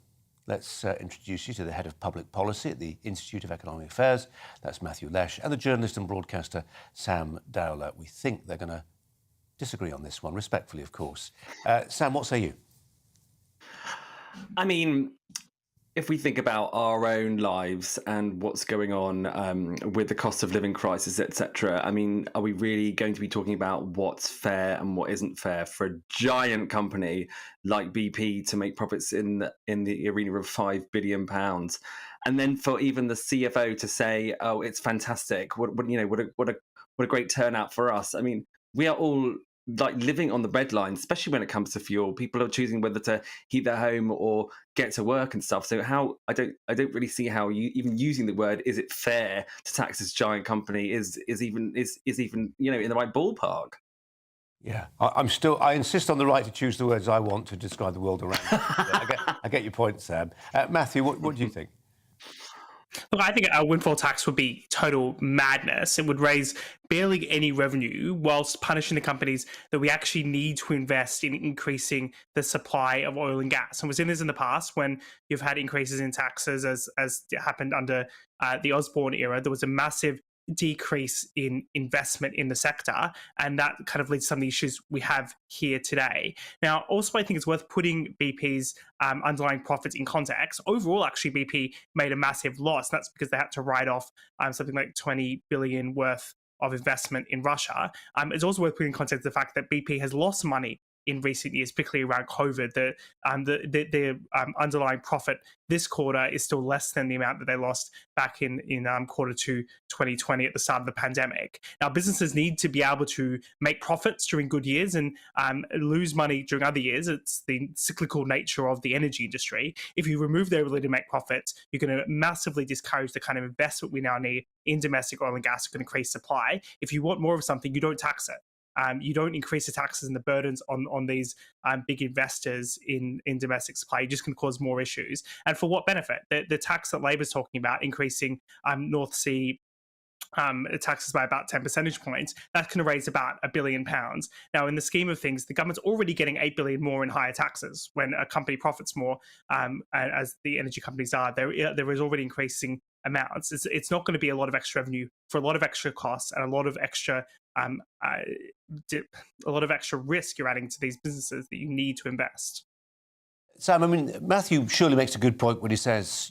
Let's introduce you to the head of public policy at the Institute of Economic Affairs. That's Matthew Lesh, and the journalist and broadcaster Sam Dowler. We think they're going to disagree on this one, respectfully, of course. Sam, what say you? I mean, if we think about our own lives and what's going on with the cost of living crisis, etc., I mean, are we really going to be talking about what's fair and what isn't fair for a giant company like BP to make profits in the arena of £5 billion? And then for even the CFO to say, "Oh, it's fantastic! What a great turnout for us." I mean, we are all like living on the breadline, especially when it comes to fuel. People are choosing whether to heat their home or get to work and stuff. So how I don't really see how you even using the word "is it fair" to tax this giant company is even in the right ballpark. Yeah, I insist on the right to choose the words I want to describe the world around me. I get your point, Sam. Matthew, what do you think? Look, I think a windfall tax would be total madness. It would raise barely any revenue whilst punishing the companies that we actually need to invest in increasing the supply of oil and gas. And we've seen this in the past when you've had increases in taxes, as it happened under the Osborne era. There was a massive decrease in investment in the sector, and that kind of leads to some of the issues we have here today. Now, also, I think it's worth putting BP's underlying profits in context. Overall, actually, BP made a massive loss. That's because they had to write off something like 20 billion worth of investment in Russia. It's also worth putting in context the fact that BP has lost money in recent years, particularly around COVID. The underlying profit this quarter is still less than the amount that they lost back in quarter 2 2020 at the start of the pandemic. Now, businesses need to be able to make profits during good years and lose money during other years. It's the cyclical nature of the energy industry. If you remove their ability to make profits, you're going to massively discourage the kind of investment we now need in domestic oil and gas to increase supply. If you want more of something, you don't tax it. You don't increase the taxes and the burdens on these big investors in domestic supply. You're just going to cause more issues. And for what benefit? The tax that Labour's talking about, increasing North Sea taxes by about 10 percentage points, that's going to raise about £1 billion. Now, in the scheme of things, the government's already getting $8 billion more in higher taxes. When a company profits more, as the energy companies are, there is already increasing amounts. It's not going to be a lot of extra revenue for a lot of extra costs and a lot of extra risk you're adding to these businesses that you need to invest. Sam, I mean, Matthew surely makes a good point when he says,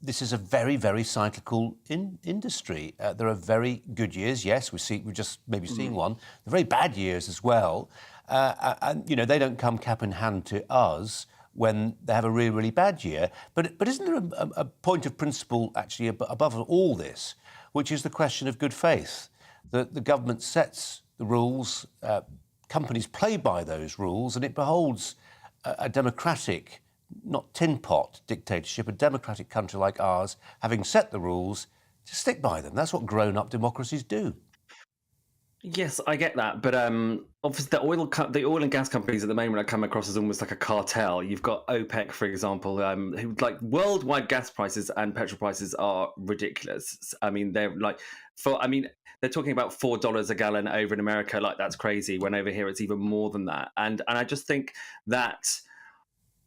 this is a very, very cyclical industry. There are very good years, yes, we're just maybe seeing one. They're very bad years as well. And, they don't come cap in hand to us when they have a really, really bad year. But isn't there a point of principle actually above all this, which is the question of good faith? That the government sets the rules, companies play by those rules, and it beholds a democratic, not tin pot dictatorship, a democratic country like ours, having set the rules, to stick by them. That's what grown-up democracies do. Yes, I get that, but obviously the oil and gas companies at the moment are coming across as almost like a cartel. You've got OPEC, for example, who worldwide gas prices and petrol prices are ridiculous. I mean, they're talking about $4 a gallon over in America, like that's crazy. When over here it's even more than that, and I just think that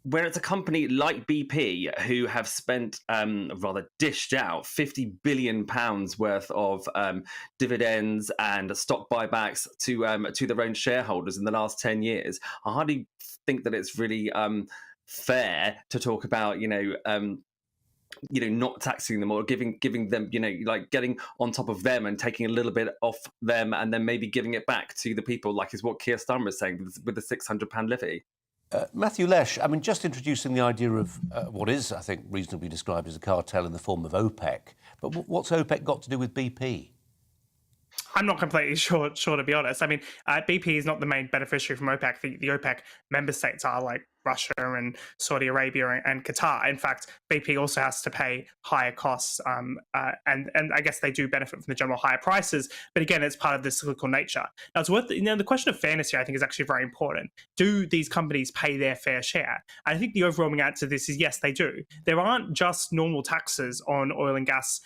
where it's a company like BP who have spent, dished out £50 billion worth of dividends and stock buybacks to their own shareholders in the last 10 years, I hardly think that it's really fair to talk about, not taxing them or giving them, getting on top of them and taking a little bit off them and then maybe giving it back to the people, like is what Keir Starmer is saying with the £600 levy. Matthew Lesh, I mean, just introducing the idea of what is, I think, reasonably described as a cartel in the form of OPEC. But what's OPEC got to do with BP? I'm not completely sure, to be honest. I mean, BP is not the main beneficiary from OPEC. The OPEC member states are like Russia and Saudi Arabia and Qatar. In fact, BP also has to pay higher costs, and I guess they do benefit from the general higher prices. But again, it's part of the cyclical nature. Now, it's worth the question of fairness here, I think, is actually very important. Do these companies pay their fair share? And I think the overwhelming answer to this is yes, they do. There aren't just normal taxes on oil and gas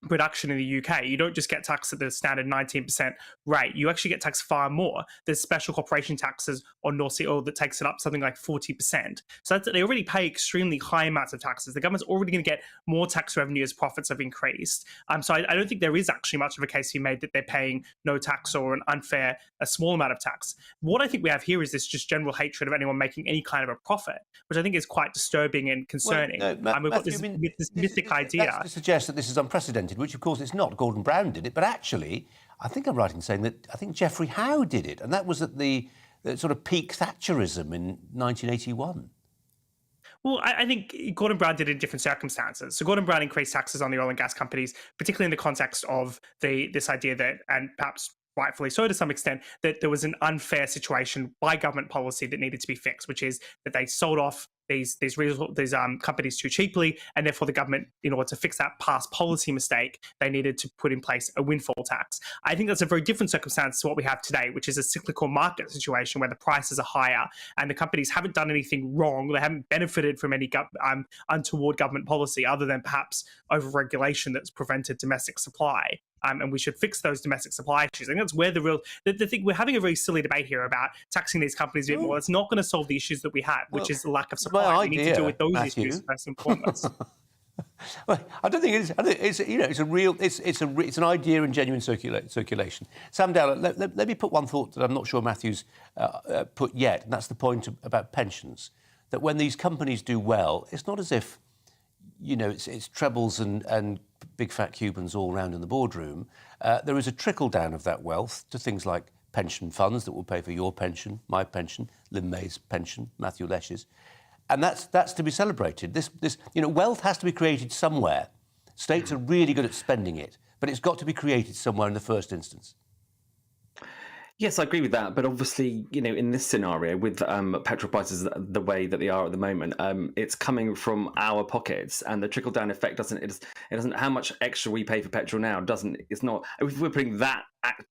production in the UK. You don't just get taxed at the standard 19% rate. You actually get taxed far more. There's special corporation taxes on North Sea oil that takes it up something like 40%. So they already pay extremely high amounts of taxes. The government's already going to get more tax revenue as profits have increased. So I don't think there is actually much of a case to be made that they're paying no tax or a small amount of tax. What I think we have here is this just general hatred of anyone making any kind of a profit, which I think is quite disturbing and concerning. Well, no, we've got this mythic idea. That's to suggest that this is unprecedented, which of course it's not. Gordon Brown did it, but actually, I think I'm right in saying that I think Geoffrey Howe did it, and that was at the sort of peak Thatcherism in 1981. Well, I think Gordon Brown did it in different circumstances. So Gordon Brown increased taxes on the oil and gas companies, particularly in the context of this idea that, and perhaps rightfully so to some extent, that there was an unfair situation by government policy that needed to be fixed, which is that they sold off these companies too cheaply, and therefore the government, in order to fix that past policy mistake, they needed to put in place a windfall tax. I think that's a very different circumstance to what we have today, which is a cyclical market situation where the prices are higher and the companies haven't done anything wrong. They haven't benefited from any untoward government policy other than perhaps over-regulation that's prevented domestic supply. And we should fix those domestic supply issues. I think that's where the thing, we're having a very silly debate here about taxing these companies a bit more. It's not going to solve the issues that we have, which is the lack of supply. We need to deal with those issues first and foremost. Well, I don't think it is. I think it's an idea in genuine circulation. Sam Dowler, let me put one thought that I'm not sure Matthew's put yet, and that's the point about pensions. That when these companies do well, it's not as if it's trebles and big fat Cubans all round in the boardroom. There is a trickle down of that wealth to things like pension funds that will pay for your pension, my pension, Lynn May's pension, Matthew Lesh's. And that's to be celebrated. This wealth has to be created somewhere. States are really good at spending it, but it's got to be created somewhere in the first instance. Yes, I agree with that. But obviously, in this scenario, with petrol prices the way that they are at the moment, it's coming from our pockets, and the trickle down effect doesn't. How much extra we pay for petrol now doesn't. It's not. If we're putting that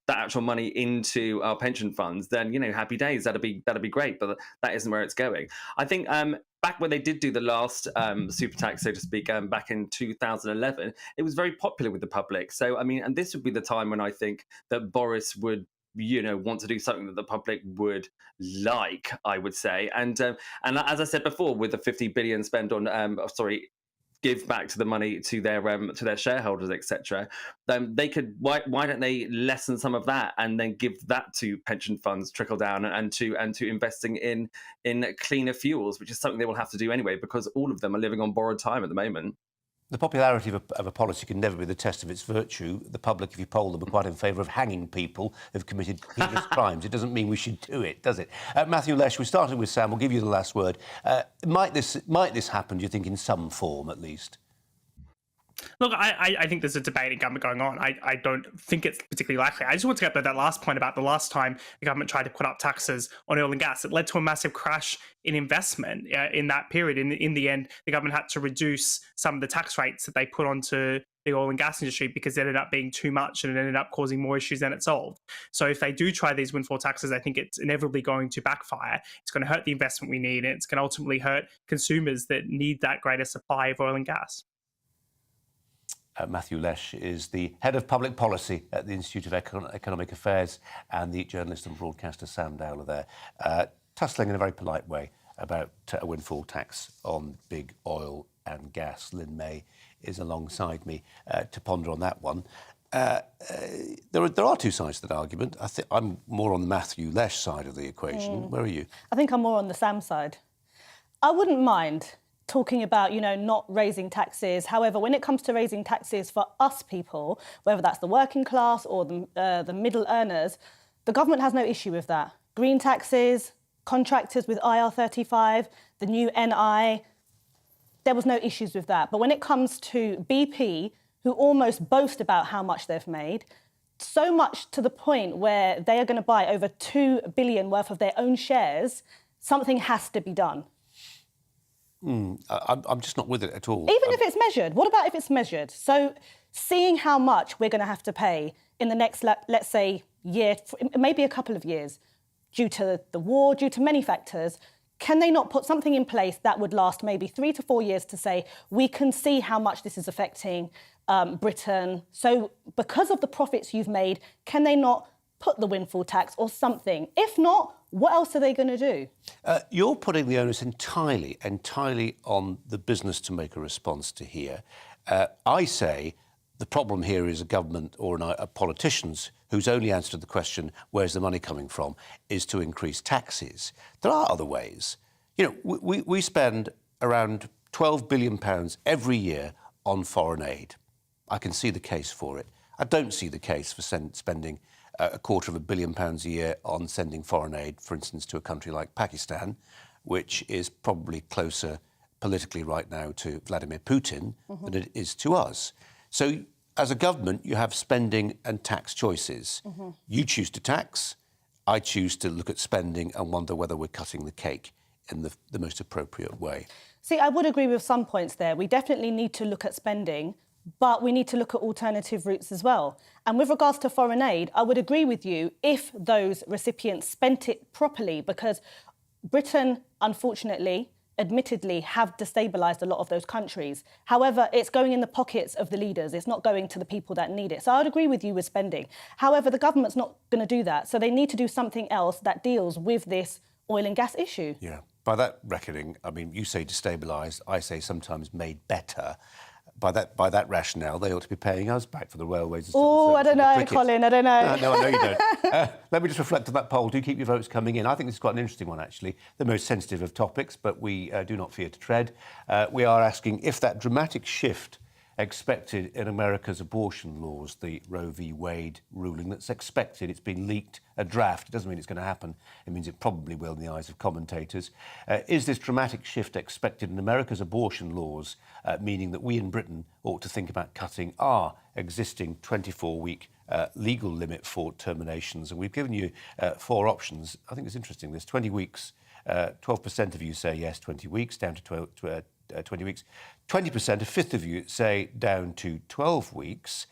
actual money into our pension funds, then happy days. That'd be great. But that isn't where it's going. I think back when they did do the last super tax, so to speak, back in 2011, it was very popular with the public. So and this would be the time when I think that Boris would want to do something that the public would like, I would say. And as I said before, with the 50 billion spent on, give back to the money to their shareholders, etc. They could. Why don't they lessen some of that and then give that to pension funds, trickle down, and to investing in cleaner fuels, which is something they will have to do anyway because all of them are living on borrowed time at the moment. The popularity of a policy can never be the test of its virtue. The public, if you poll them, are quite in favour of hanging people who've committed heinous crimes. It doesn't mean we should do it, does it? Matthew Lesh, we started with Sam. We'll give you the last word. Might this happen, do you think, in some form at least? Look, I think there's a debate in government going on. I don't think it's particularly likely. I just want to get to that last point about the last time the government tried to put up taxes on oil and gas. It led to a massive crash in investment in that period. In the end, the government had to reduce some of the tax rates that they put onto the oil and gas industry because it ended up being too much and it ended up causing more issues than it solved. So if they do try these windfall taxes, I think it's inevitably going to backfire. It's going to hurt the investment we need, and it's going to ultimately hurt consumers that need that greater supply of oil and gas. Matthew Lesh is the head of public policy at the Institute of Economic Affairs, and the journalist and broadcaster Sam Dowler there, tussling in a very polite way about a windfall tax on big oil and gas. Lynn May is alongside me to ponder on that one. There are two sides to that argument. I'm more on the Matthew Lesh side of the equation. Where are you? I think I'm more on the Sam side. I wouldn't mind talking about, not raising taxes. However, when it comes to raising taxes for us people, whether that's the working class or the middle earners, the government has no issue with that. Green taxes, contractors with IR35, the new NI, there was no issues with that. But when it comes to BP, who almost boast about how much they've made, so much to the point where they are going to buy over 2 billion worth of their own shares, something has to be done. I'm just not with it at all. Even if it's measured. What about if it's measured? So seeing how much we're going to have to pay in the next, let's say, year, maybe a couple of years, due to the war, due to many factors, can they not put something in place that would last maybe 3 to 4 years to say, we can see how much this is affecting Britain. So because of the profits you've made, can they not put the windfall tax or something? If not, what else are they going to do? You're putting the onus entirely on the business to make a response to here. I say the problem here is a government or politicians whose only answer to the question, where's the money coming from, is to increase taxes. There are other ways. We spend around £12 billion every year on foreign aid. I can see the case for it. I don't see the case for spending £250 million a year on sending foreign aid, for instance, to a country like Pakistan, which is probably closer politically right now to Vladimir Putin than it is to us. So as a government, you have spending and tax choices. You choose to tax, I choose to look at spending and wonder whether we're cutting the cake in the most appropriate way. See, I would agree with some points there. We definitely need to look at spending, but we need to look at alternative routes as well. And with regards to foreign aid, I would agree with you if those recipients spent it properly, because Britain, unfortunately, admittedly, have destabilised a lot of those countries. However, it's going in the pockets of the leaders. It's not going to the people that need it. So I would agree with you with spending. However, the government's not going to do that. So they need to do something else that deals with this oil and gas issue. Yeah. By that reckoning, I mean, you say destabilised, I say sometimes made better. By that rationale, they ought to be paying us back for the railways. Oh, I don't know, Colin, I don't know. No, I know you don't. Let me just reflect on that poll. Do keep your votes coming in. I think this is quite an interesting one, actually. The most sensitive of topics, but we do not fear to tread. We are asking if that dramatic shift expected in America's abortion laws, the Roe v. Wade ruling that's expected, it's been leaked, a draft. It doesn't mean it's going to happen. It means it probably will in the eyes of commentators. Is this dramatic shift expected in America's abortion laws, meaning that we in Britain ought to think about cutting our existing 24-week legal limit for terminations? And we've given you 4 options. I think it's interesting. There's 20 weeks. 12% of you say yes, 20 weeks, down to 20 weeks. 20%, a fifth of you, say down to 12 weeks.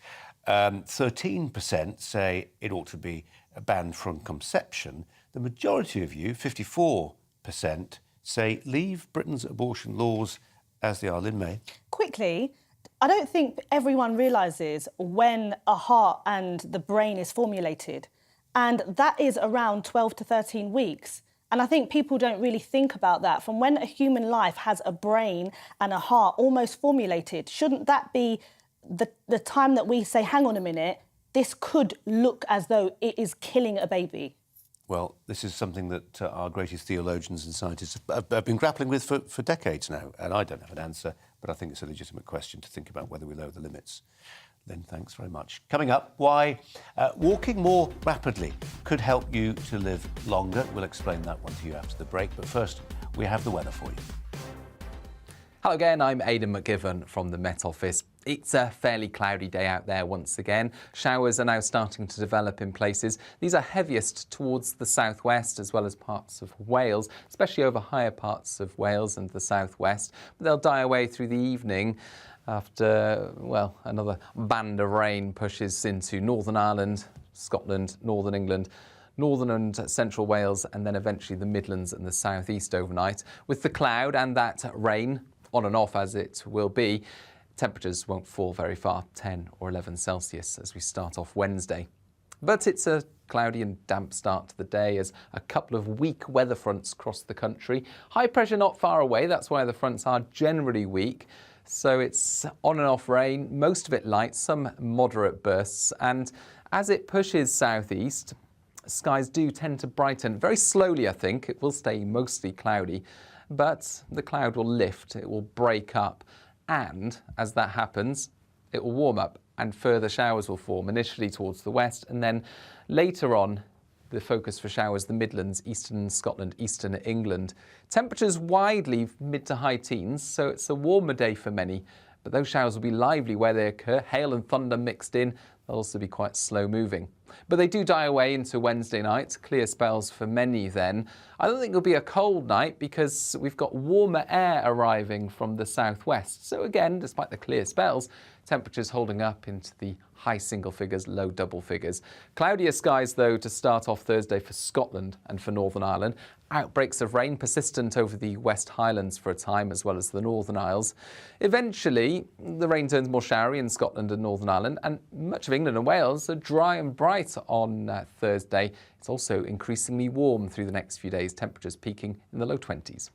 13% say it ought to be banned from conception. The majority of you, 54%, say leave Britain's abortion laws as they are. Lynn May. Quickly, I don't think everyone realises when a heart and the brain is formulated, and that is around 12 to 13 weeks. And I think people don't really think about that. From when a human life has a brain and a heart almost formulated, shouldn't that be the time that we say, hang on a minute, this could look as though it is killing a baby? Well, this is something that our greatest theologians and scientists have been grappling with for decades now, and I don't have an answer, but I think it's a legitimate question to think about whether we lower the limits. Lynn, thanks very much. Coming up, why walking more rapidly could help you to live longer. We'll explain that one to you after the break, but first, we have the weather for you. Hello again, I'm Aidan McGivern from the Met Office. It's a fairly cloudy day out there once again. Showers are now starting to develop in places. These are heaviest towards the southwest as well as parts of Wales, especially over higher parts of Wales and the southwest. But they'll die away through the evening after, well, another band of rain pushes into Northern Ireland, Scotland, Northern England, Northern and Central Wales, and then eventually the Midlands and the southeast overnight. With the cloud and that rain, on and off as it will be, temperatures won't fall very far, 10 or 11 Celsius as we start off Wednesday. But it's a cloudy and damp start to the day as a couple of weak weather fronts cross the country. High pressure not far away, that's why the fronts are generally weak. So it's on and off rain, most of it light, some moderate bursts. And as it pushes southeast, skies do tend to brighten very slowly, I think. It will stay mostly cloudy, but the cloud will lift, it will break up. And as that happens, it will warm up and further showers will form, initially towards the west, and then later on, the focus for showers, the Midlands, eastern Scotland, eastern England. Temperatures widely mid to high teens, so it's a warmer day for many, but those showers will be lively where they occur, hail and thunder mixed in. They'll also be quite slow moving. But they do die away into Wednesday night, clear spells for many then. I don't think it'll be a cold night because we've got warmer air arriving from the southwest. So again, despite the clear spells, temperatures holding up into the high single figures, low double figures. Cloudier skies, though, to start off Thursday for Scotland and for Northern Ireland. Outbreaks of rain persistent over the West Highlands for a time, as well as the Northern Isles. Eventually, the rain turns more showery in Scotland and Northern Ireland, and much of England and Wales are dry and bright on Thursday. It's also increasingly warm through the next few days, temperatures peaking in the low 20s.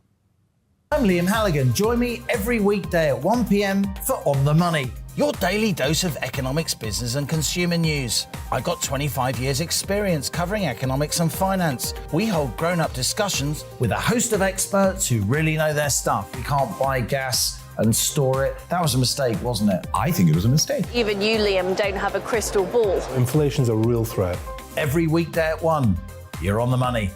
I'm Liam Halligan. Join me every weekday at 1 p.m. for On the Money, your daily dose of economics, business and consumer news. I've got 25 years experience covering economics and finance. We hold grown-up discussions with a host of experts who really know their stuff. We can't buy gas and store it. That was a mistake, wasn't it? I think it was a mistake. Even you, Liam, don't have a crystal ball. Inflation's a real threat. Every weekday at 1, you're On the Money.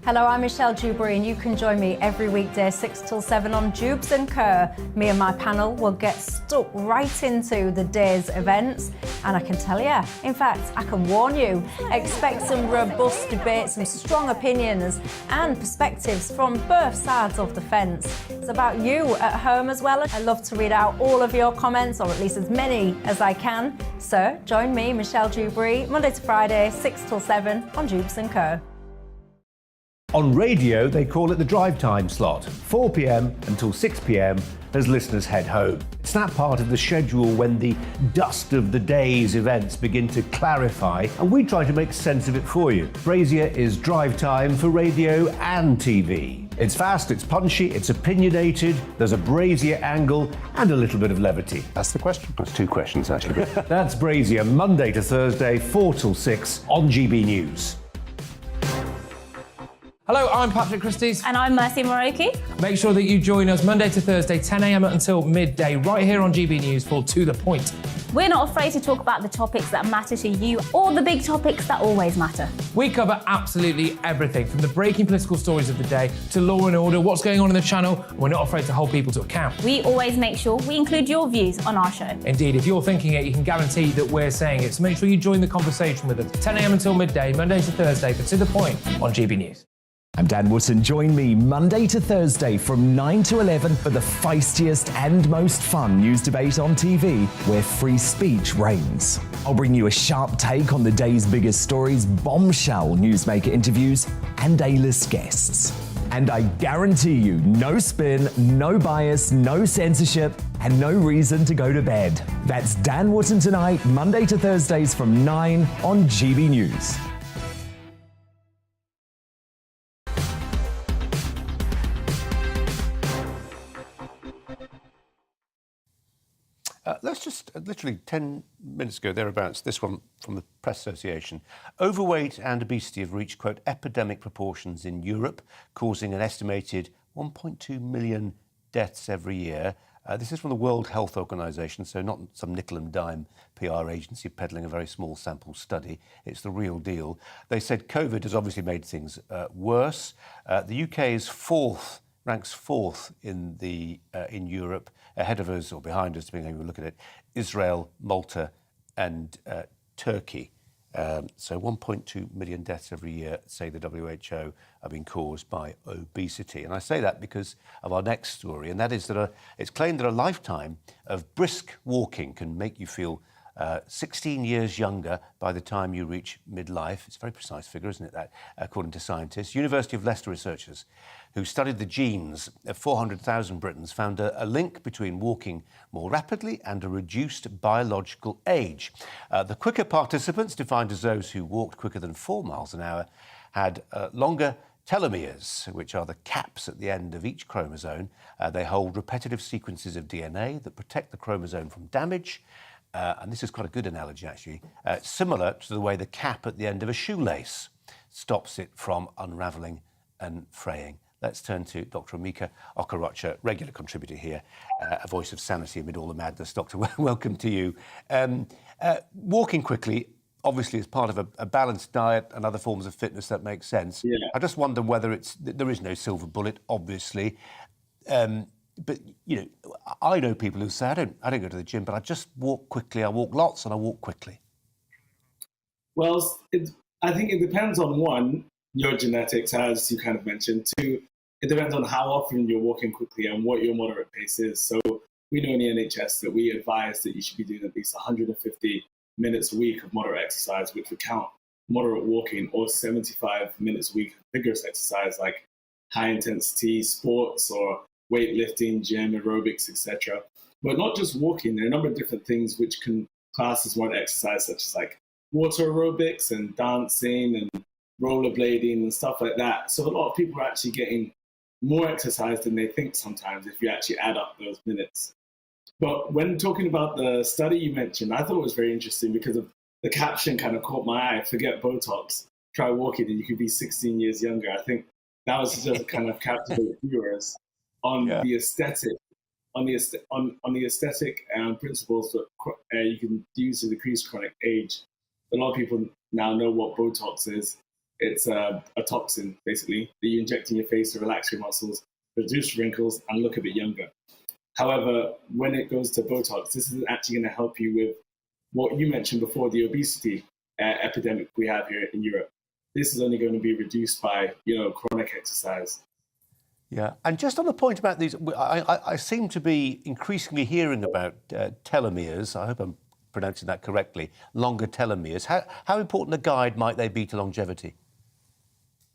Hello, I'm Michelle Dewberry, and you can join me every weekday 6 till 7 on Jubes and Kerr. Me and my panel will get stuck right into the day's events, and I can tell you, in fact, I can warn you, expect some robust debates, some strong opinions and perspectives from both sides of the fence. It's about you at home as well. I love to read out all of your comments, or at least as many as I can. So join me, Michelle Dewberry, Monday to Friday, 6 till 7 on Jubes and Kerr. On radio, they call it the drive time slot, 4 p.m. until 6 p.m. as listeners head home. It's that part of the schedule when the dust of the day's events begin to clarify, and we try to make sense of it for you. Brazier is drive time for radio and TV. It's fast, it's punchy, it's opinionated, there's a Brazier angle and a little bit of levity. That's the question. That's two questions, actually. That's Brazier, Monday to Thursday, 4 till 6 on GB News. Hello, I'm Patrick Christie's. And I'm Mercy Moroki. Make sure that you join us Monday to Thursday, 10 a.m. until midday, right here on GB News for To The Point. We're not afraid to talk about the topics that matter to you, or the big topics that always matter. We cover absolutely everything, from the breaking political stories of the day to law and order, what's going on in the channel. We're not afraid to hold people to account. We always make sure we include your views on our show. Indeed, if you're thinking it, you can guarantee that we're saying it. So make sure you join the conversation with us, 10 a.m. until midday, Monday to Thursday, for To The Point on GB News. I'm Dan Wootton. Join me Monday to Thursday from 9 to 11 for the feistiest and most fun news debate on TV, where free speech reigns. I'll bring you a sharp take on the day's biggest stories, bombshell newsmaker interviews, and A-list guests. And I guarantee you, no spin, no bias, no censorship, and no reason to go to bed. That's Dan Wootton tonight, Monday to Thursdays from 9 on GB News. Let's just, literally 10 minutes ago, thereabouts, this one from the Press Association. Overweight and obesity have reached, quote, epidemic proportions in Europe, causing an estimated 1.2 million deaths every year. This is from the World Health Organization, so not some nickel and dime PR agency peddling a very small sample study. It's the real deal. They said COVID has obviously made things worse. The UK is ranks fourth in Europe, ahead of us or behind us, depending on how you look at it, Israel, Malta and Turkey. So 1.2 million deaths every year, say the WHO, are being caused by obesity. And I say that because of our next story, and that is that it's claimed that a lifetime of brisk walking can make you feel 16 years younger by the time you reach midlife. It's a very precise figure, isn't it, that, according to scientists. University of Leicester researchers who studied the genes of 400,000 Britons found a link between walking more rapidly and a reduced biological age. The quicker participants, defined as those who walked quicker than 4 miles an hour, had longer telomeres, which are the caps at the end of each chromosome. They hold repetitive sequences of DNA that protect the chromosome from damage. And this is quite a good analogy, actually, similar to the way the cap at the end of a shoelace stops it from unravelling and fraying. Let's turn to Dr. Amika Okorocha, regular contributor here, a voice of sanity amid all the madness. Doctor, welcome to you. Walking quickly, obviously, is part of a balanced diet and other forms of fitness. That makes sense. Yeah. I just wonder whether there is no silver bullet, obviously. But, you know, I know people who say, I don't go to the gym, but I just walk quickly. I walk lots and I walk quickly. Well, I think it depends on, one, your genetics, as you kind of mentioned. Two, it depends on how often you're walking quickly and what your moderate pace is. So we know in the NHS that we advise that you should be doing at least 150 minutes a week of moderate exercise, which would count moderate walking, or 75 minutes a week of vigorous exercise like high intensity sports or weightlifting, gym, aerobics, etc. But not just walking. There are a number of different things which can class as one exercise, such as like water aerobics and dancing and rollerblading and stuff like that. So a lot of people are actually getting more exercise than they think sometimes if you actually add up those minutes. But when talking about the study you mentioned, I thought it was very interesting because of the caption kind of caught my eye. Forget Botox, try walking and you could be 16 years younger. I think that was just kind of captivate viewers on the aesthetic, on the aesthetic principles that you can use to decrease chronic age. A lot of people now know what Botox is. It's a toxin, basically, that you inject in your face to relax your muscles, reduce wrinkles, and look a bit younger. However, when it goes to Botox, this isn't actually going to help you with what you mentioned before, the obesity epidemic we have here in Europe. This is only going to be reduced by, chronic exercise. Yeah, and just on the point about these, I seem to be increasingly hearing about telomeres. I hope I'm pronouncing that correctly. Longer telomeres. How important a guide might they be to longevity?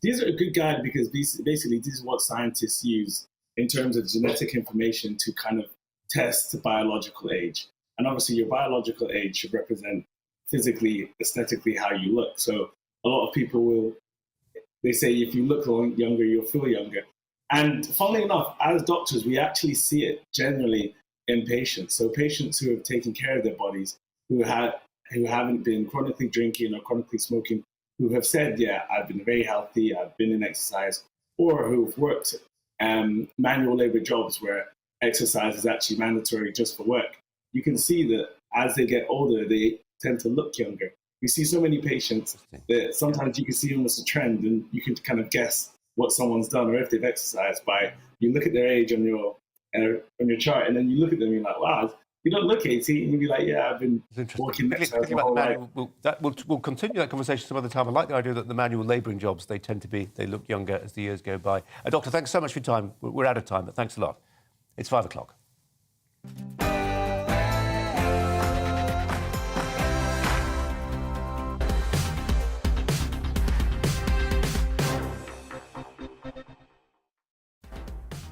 These are a good guide because basically this is what scientists use in terms of genetic information to kind of test biological age. And obviously your biological age should represent physically, aesthetically how you look. So a lot of people they say if you look younger, you'll feel younger. And funnily enough, as doctors, we actually see it generally in patients. So patients who have taken care of their bodies, who haven't been chronically drinking or chronically smoking, who have said, yeah, I've been very healthy, I've been in exercise, or who've worked manual labor jobs where exercise is actually mandatory just for work. You can see that as they get older, they tend to look younger. We see so many patients that sometimes you can see almost a trend and you can kind of guess what someone's done or if they've exercised by, you look at their age on your chart and then you look at them and you're like, wow, you don't look 80. And you'll be like, yeah, I've been walking exercise my whole life. We'll continue that conversation some other time. I like the idea that the manual labouring jobs, they look younger as the years go by. Doctor, thanks so much for your time. We're out of time, but thanks a lot. It's 5 o'clock.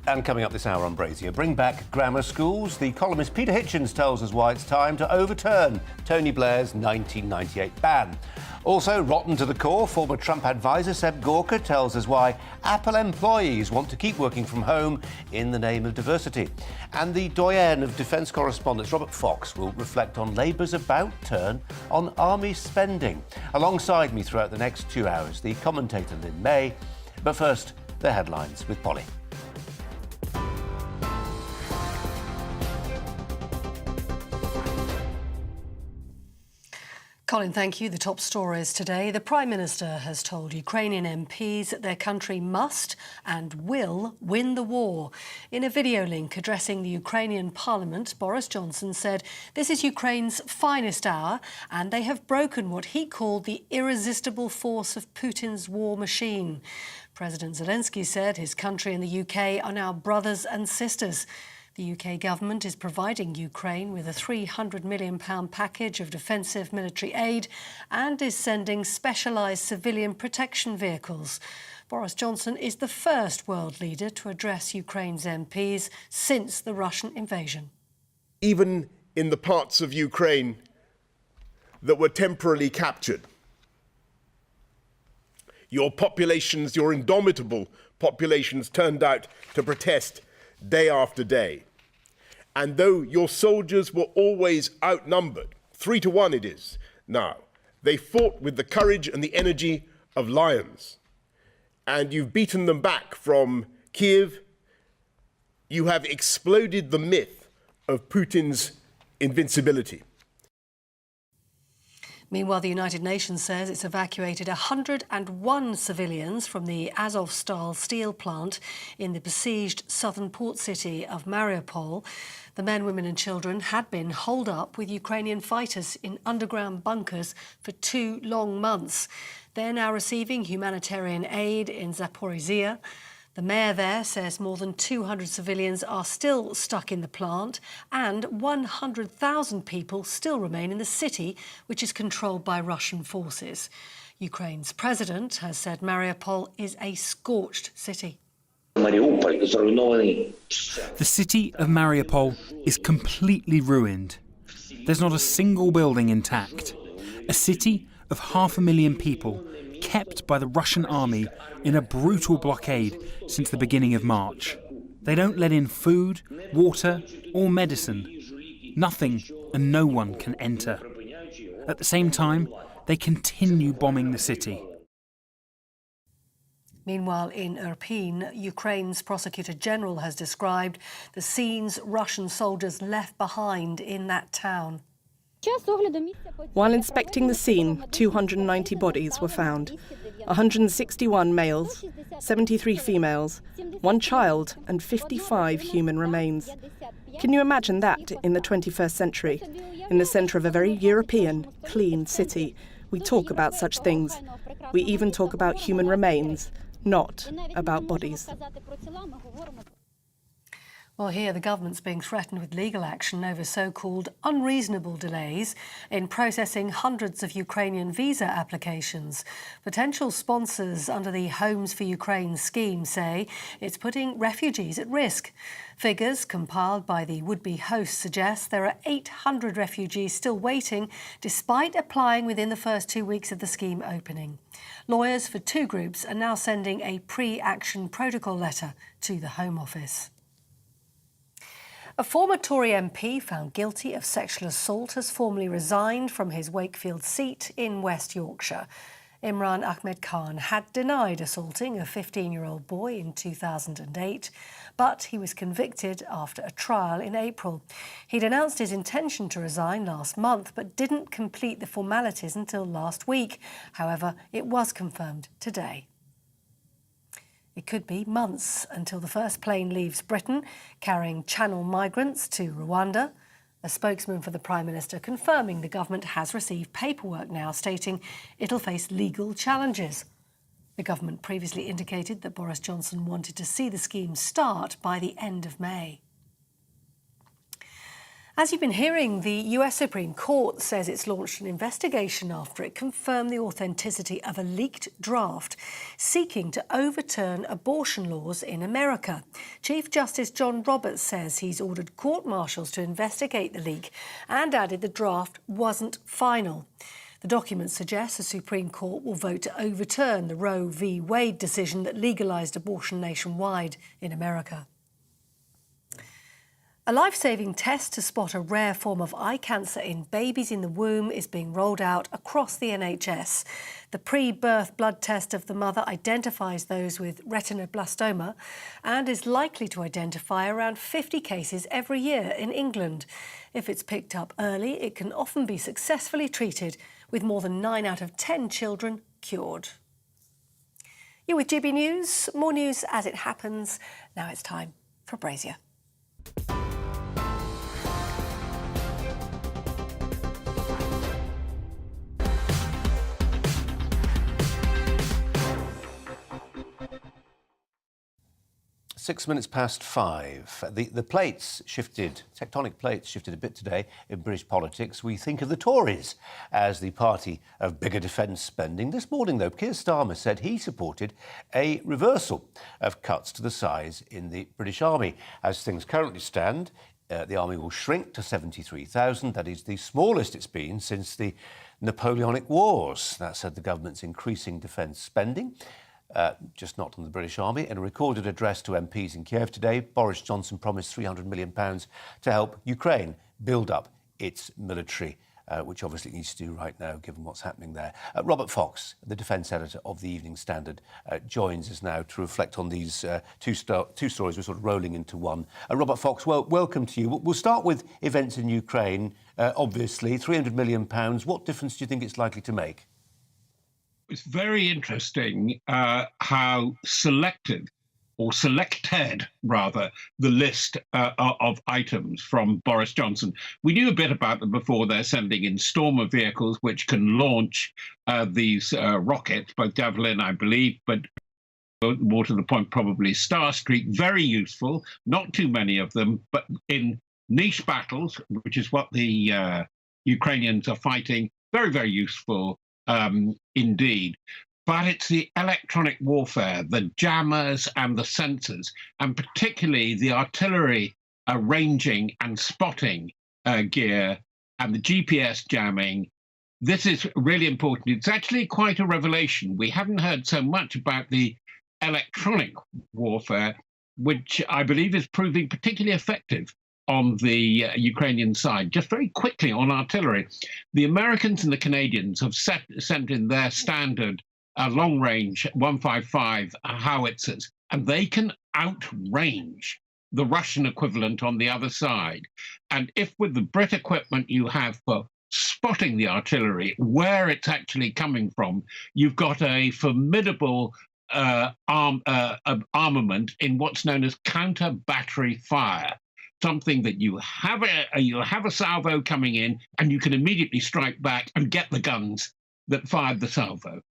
And coming up this hour on Brazier, bring back grammar schools. The columnist Peter Hitchens tells us why it's time to overturn Tony Blair's 1998 ban. Also, rotten to the core, former Trump advisor Seb Gorka tells us why Apple employees want to keep working from home in the name of diversity. And the doyen of defence correspondents, Robert Fox, will reflect on Labour's about turn on army spending. Alongside me throughout the next 2 hours, the commentator Lynn May. But first, the headlines with Polly. Colin, thank you. The top stories today. The Prime Minister has told Ukrainian MPs that their country must and will win the war. In a video link addressing the Ukrainian Parliament, Boris Johnson said this is Ukraine's finest hour and they have broken what he called the irresistible force of Putin's war machine. President Zelensky said his country and the UK are now brothers and sisters. The UK government is providing Ukraine with a £300 million package of defensive military aid and is sending specialised civilian protection vehicles. Boris Johnson is the first world leader to address Ukraine's MPs since the Russian invasion. Even in the parts of Ukraine that were temporarily captured, your indomitable populations turned out to protest day after day. And though your soldiers were always outnumbered, 3 to 1 it is now, they fought with the courage and the energy of lions. And you've beaten them back from Kiev. You have exploded the myth of Putin's invincibility. Meanwhile, the United Nations says it's evacuated 101 civilians from the Azovstal steel plant in the besieged southern port city of Mariupol. The men, women and children had been holed up with Ukrainian fighters in underground bunkers for 2 long months. They're now receiving humanitarian aid in Zaporizhia. The mayor there says more than 200 civilians are still stuck in the plant and 100,000 people still remain in the city, which is controlled by Russian forces. Ukraine's president has said Mariupol is a scorched city. The city of Mariupol is completely ruined. There's not a single building intact. A city of 500,000 people kept by the Russian army in a brutal blockade since the beginning of March. They don't let in food, water or medicine. Nothing and no one can enter. At the same time, they continue bombing the city. Meanwhile, in Irpin, Ukraine's Prosecutor General has described the scenes Russian soldiers left behind in that town. While inspecting the scene, 290 bodies were found. 161 males, 73 females, 1 child and 55 human remains. Can you imagine that in the 21st century? In the centre of a very European, clean city, we talk about such things. We even talk about human remains, not about bodies. Well, here the government's being threatened with legal action over so-called unreasonable delays in processing hundreds of Ukrainian visa applications. Potential sponsors under the Homes for Ukraine scheme say it's putting refugees at risk. Figures compiled by the would-be host suggest there are 800 refugees still waiting, despite applying within the first 2 weeks of the scheme opening. Lawyers for 2 groups are now sending a pre-action protocol letter to the Home Office. A former Tory MP found guilty of sexual assault has formally resigned from his Wakefield seat in West Yorkshire. Imran Ahmed Khan had denied assaulting a 15-year-old boy in 2008, but he was convicted after a trial in April. He'd announced his intention to resign last month, but didn't complete the formalities until last week. However, it was confirmed today. It could be months until the first plane leaves Britain, carrying Channel migrants to Rwanda. A spokesman for the Prime Minister confirming the government has received paperwork now stating it'll face legal challenges. The government previously indicated that Boris Johnson wanted to see the scheme start by the end of May. As you've been hearing, the US Supreme Court says it's launched an investigation after it confirmed the authenticity of a leaked draft seeking to overturn abortion laws in America. Chief Justice John Roberts says he's ordered court-martials to investigate the leak and added the draft wasn't final. The document suggests the Supreme Court will vote to overturn the Roe v. Wade decision that legalised abortion nationwide in America. A life-saving test to spot a rare form of eye cancer in babies in the womb is being rolled out across the NHS. The pre-birth blood test of the mother identifies those with retinoblastoma and is likely to identify around 50 cases every year in England. If it's picked up early, it can often be successfully treated, with more than 9 out of 10 children cured. You're with GB News. More news as it happens. Now it's time for Brazier. Six minutes past 5. The plates shifted, tectonic plates shifted a bit today in British politics. We think of the Tories as the party of bigger defence spending. This morning, though, Keir Starmer said he supported a reversal of cuts to the size in the British Army. As things currently stand, the army will shrink to 73,000. That is the smallest it's been since the Napoleonic Wars. That said, the government's increasing defence spending. Just not on the British Army. In a recorded address to MPs in Kiev today, Boris Johnson promised £300 million to help Ukraine build up its military, which obviously it needs to do right now, given what's happening there. Robert Fox, the defence editor of the Evening Standard, joins us now to reflect on these two stories. We're sort of rolling into one. Robert Fox, welcome to you. We'll start with events in Ukraine. Obviously, £300 million. What difference do you think it's likely to make? It's very interesting how selected, rather, the list of items from Boris Johnson. We knew a bit about them before. They're sending in Stormer vehicles, which can launch these rockets, both Javelin, I believe, but more to the point, probably Starstreak. Very useful, not too many of them, but in niche battles, which is what the Ukrainians are fighting, very, very useful. Indeed. But it's the electronic warfare, the jammers and the sensors, and particularly the artillery ranging and spotting gear and the GPS jamming. This is really important. It's actually quite a revelation. We haven't heard so much about the electronic warfare, which I believe is proving particularly effective on the Ukrainian side. Just very quickly on artillery, the Americans and the Canadians have sent in their standard long-range 155 howitzers, and they can outrange the Russian equivalent on the other side. And if with the Brit equipment you have for spotting the artillery, where it's actually coming from. You've got a formidable armament in what's known as counter-battery fire. Something that you'll have a salvo coming in, and you can immediately strike back and get the guns that fired the salvo.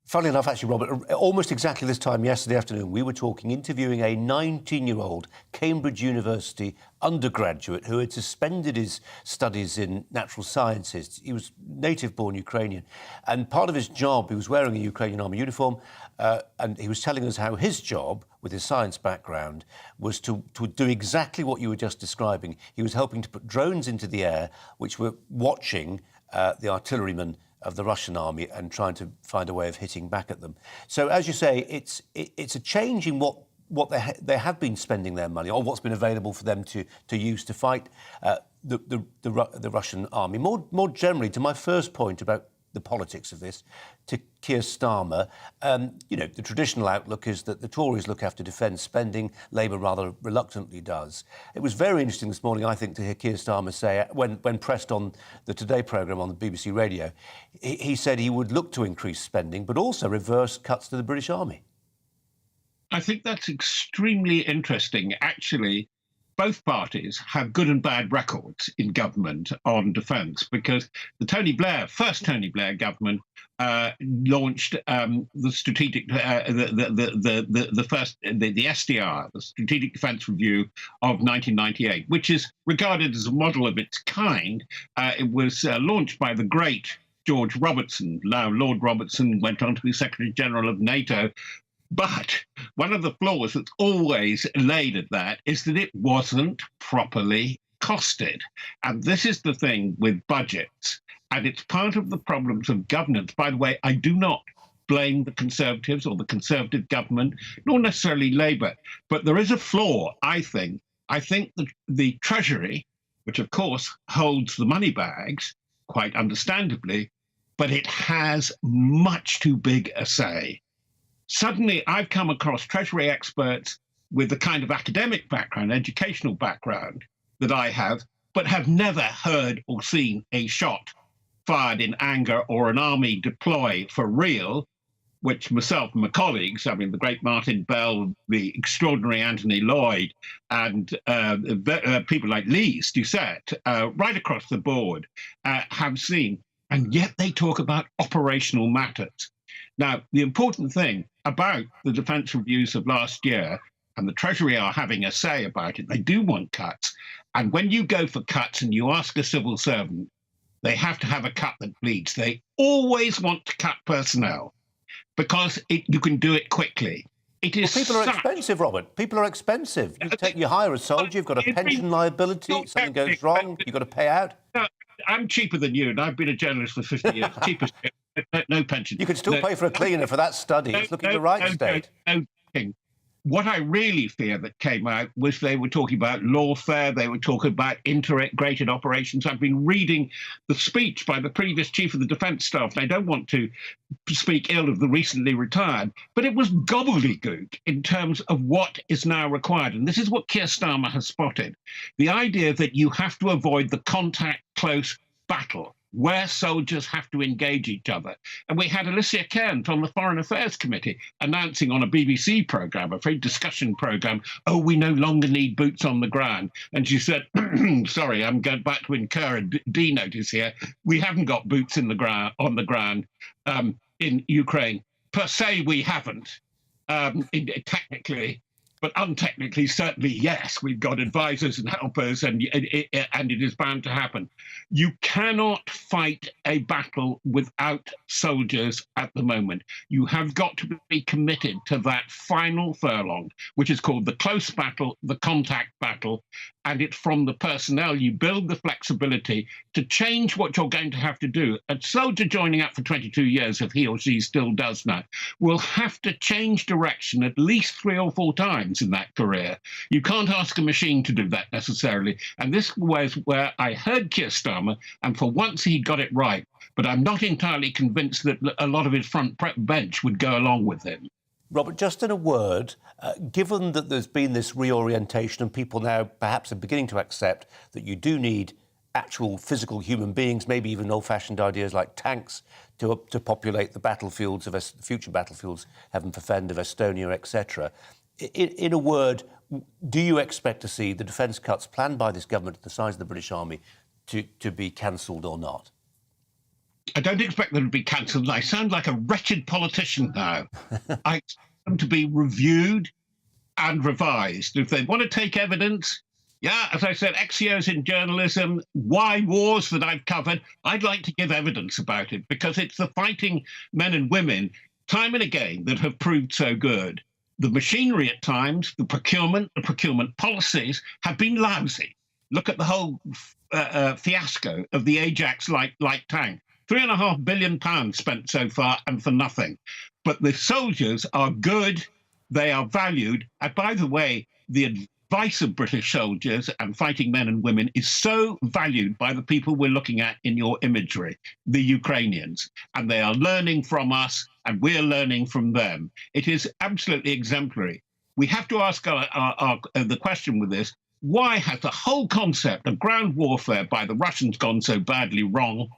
Funnily enough, actually, Robert, almost exactly this time yesterday afternoon, we were interviewing a 19-year-old Cambridge University undergraduate who had suspended his studies in natural sciences. He was native-born Ukrainian, and part of his job, he was wearing a Ukrainian army uniform, and he was telling us how his job, with his science background, was to do exactly what you were just describing. He was helping to put drones into the air, which were watching the artillerymen of the Russian army and trying to find a way of hitting back at them. So, as you say, it's a change in what they have been spending their money, or what's been available for them to use to fight the Russian army. More generally, to my first point about the politics of this, to Keir Starmer, the traditional outlook is that the Tories look after defence spending, Labour rather reluctantly does. It was very interesting this morning, I think, to hear Keir Starmer say, when pressed on the Today programme on the BBC radio, he said he would look to increase spending, but also reverse cuts to the British Army. I think that's extremely interesting. Actually, both parties have good and bad records in government on defence, because the first Tony Blair government launched the strategic, the SDR, the Strategic Defence Review of 1998, which is regarded as a model of its kind. It was launched by the great George Robertson. Now, Lord Robertson went on to be Secretary General of NATO. But one of the flaws that's always laid at that is that it wasn't properly costed. And this is the thing with budgets. And it's part of the problems of governance. By the way, I do not blame the Conservatives or the Conservative government, nor necessarily Labour. But there is a flaw, I think. I think that the Treasury, which of course holds the money bags, quite understandably, but it has much too big a say. Suddenly, I've come across Treasury experts with the kind of academic background, educational background that I have, but have never heard or seen a shot fired in anger or an army deploy for real, which myself and my colleagues, I mean, the great Martin Bell, the extraordinary Anthony Lloyd, and people like Lee Doucette, right across the board, have seen. And yet they talk about operational matters. Now, the important thing about the defence reviews of last year, and the Treasury are having a say about it, they do want cuts. And when you go for cuts and you ask a civil servant, they have to have a cut that bleeds. They always want to cut personnel because you can do it quickly. It is people are expensive, Robert. People are expensive. You hire a soldier, you've got a pension liability, something goes wrong, you've got to pay out. I'm cheaper than you, and I've been a journalist for 50 years. Cheapest, no pension. You could still pay for a cleaner for that study. It's looking the right state. What I really fear that came out was they were talking about lawfare, they were talking about integrated operations. I've been reading the speech by the previous chief of the defence staff, and I don't want to speak ill of the recently retired, but it was gobbledygook in terms of what is now required. And this is what Keir Starmer has spotted. The idea that you have to avoid the contact close battle, where soldiers have to engage each other. And we had Alicia Cairns on the Foreign Affairs Committee announcing on a BBC programme, a free discussion programme, oh, we no longer need boots on the ground. And she said, sorry, I'm going back to incur a D notice here. We haven't got boots on the ground in Ukraine. Per se, we haven't, technically. But untechnically, certainly, yes, we've got advisors and helpers, and it is bound to happen. You cannot fight a battle without soldiers at the moment. You have got to be committed to that final furlong, which is called the close battle, the contact battle, and it's from the personnel you build the flexibility to change what you're going to have to do. A soldier joining up for 22 years, if he or she still does that, will have to change direction at least 3 or 4 times in that career. You can't ask a machine to do that necessarily. And this was where I heard Keir Starmer, and for once he got it right. But I'm not entirely convinced that a lot of his front bench would go along with him. Robert, just in a word, given that there's been this reorientation and people now perhaps are beginning to accept that you do need actual physical human beings, maybe even old-fashioned ideas like tanks to populate the battlefields of future battlefields, heaven forfend, of Estonia, etc. In a word, do you expect to see the defence cuts planned by this government the size of the British Army to be cancelled or not? I don't expect them to be cancelled. I sound like a wretched politician now. I expect them to be reviewed and revised. If they want to take evidence, yeah, as I said, X years in journalism, why wars that I've covered, I'd like to give evidence about it, because it's the fighting men and women, time and again, that have proved so good. The machinery at times, the procurement policies have been lousy. Look at the whole fiasco of the Ajax light tank. £3.5 billion spent so far, and for nothing. But the soldiers are good, they are valued. And by the way, the advice of British soldiers and fighting men and women is so valued by the people we're looking at in your imagery, the Ukrainians. And they are learning from us, and we're learning from them. It is absolutely exemplary. We have to ask the question with this: why has the whole concept of ground warfare by the Russians gone so badly wrong?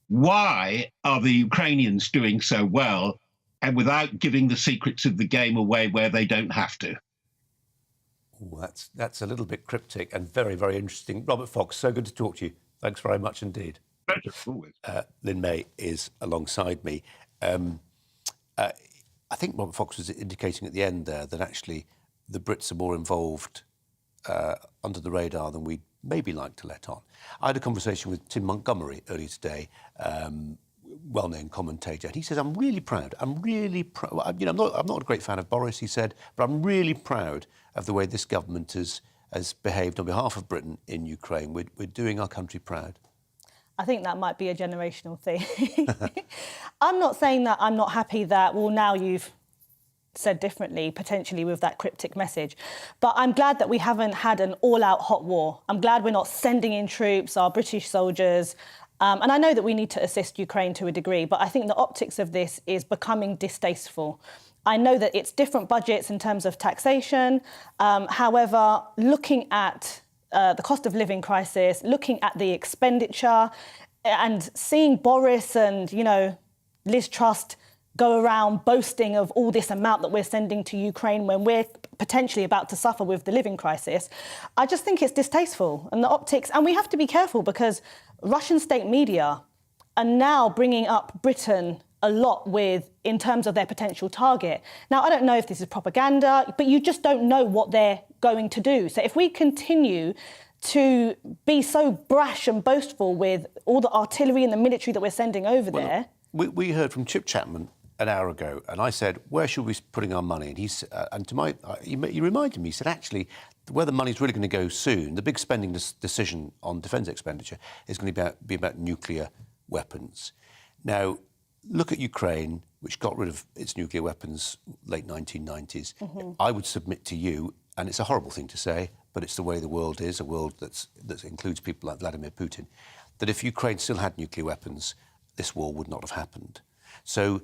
Why are the Ukrainians doing so well, and without giving the secrets of the game away where they don't have to? Ooh, that's a little bit cryptic and very, very interesting. Robert Fox, so good to talk to you. Thanks very much indeed. Pleasure, always. Lynn May is alongside me. I think Robert Fox was indicating at the end there that actually the Brits are more involved under the radar than we'd maybe like to let on. I had a conversation with Tim Montgomery earlier today, well-known commentator, and he says, I'm really proud. I'm not a great fan of Boris, he said, but I'm really proud of the way this government has behaved on behalf of Britain in Ukraine. We're doing our country proud. I think that might be a generational thing. I'm not saying that I'm not happy that, well, now you've said differently, potentially with that cryptic message. But I'm glad that we haven't had an all-out hot war. I'm glad we're not sending in troops, our British soldiers. And I know that we need to assist Ukraine to a degree, but I think the optics of this is becoming distasteful. I know that it's different budgets in terms of taxation. However, looking at the cost of living crisis, looking at the expenditure, and seeing Boris and, Liz Truss go around boasting of all this amount that we're sending to Ukraine when we're potentially about to suffer with the living crisis, I just think it's distasteful. And the optics, and we have to be careful because Russian state media are now bringing up Britain a lot in terms of their potential target. Now, I don't know if this is propaganda, but you just don't know what they're going to do. So if we continue to be so brash and boastful with all the artillery and the military that we're sending over there... We heard from Chip Chapman an hour ago, and I said, where should we be putting our money? And he reminded me, he said, actually, where the money's really going to go soon, the big spending decision on defence expenditure is going to be about nuclear weapons. Now, look at Ukraine, which got rid of its nuclear weapons late 1990s. Mm-hmm. I would submit to you, and it's a horrible thing to say, but it's the way the world is, a world that includes people like Vladimir Putin, that if Ukraine still had nuclear weapons, this war would not have happened. So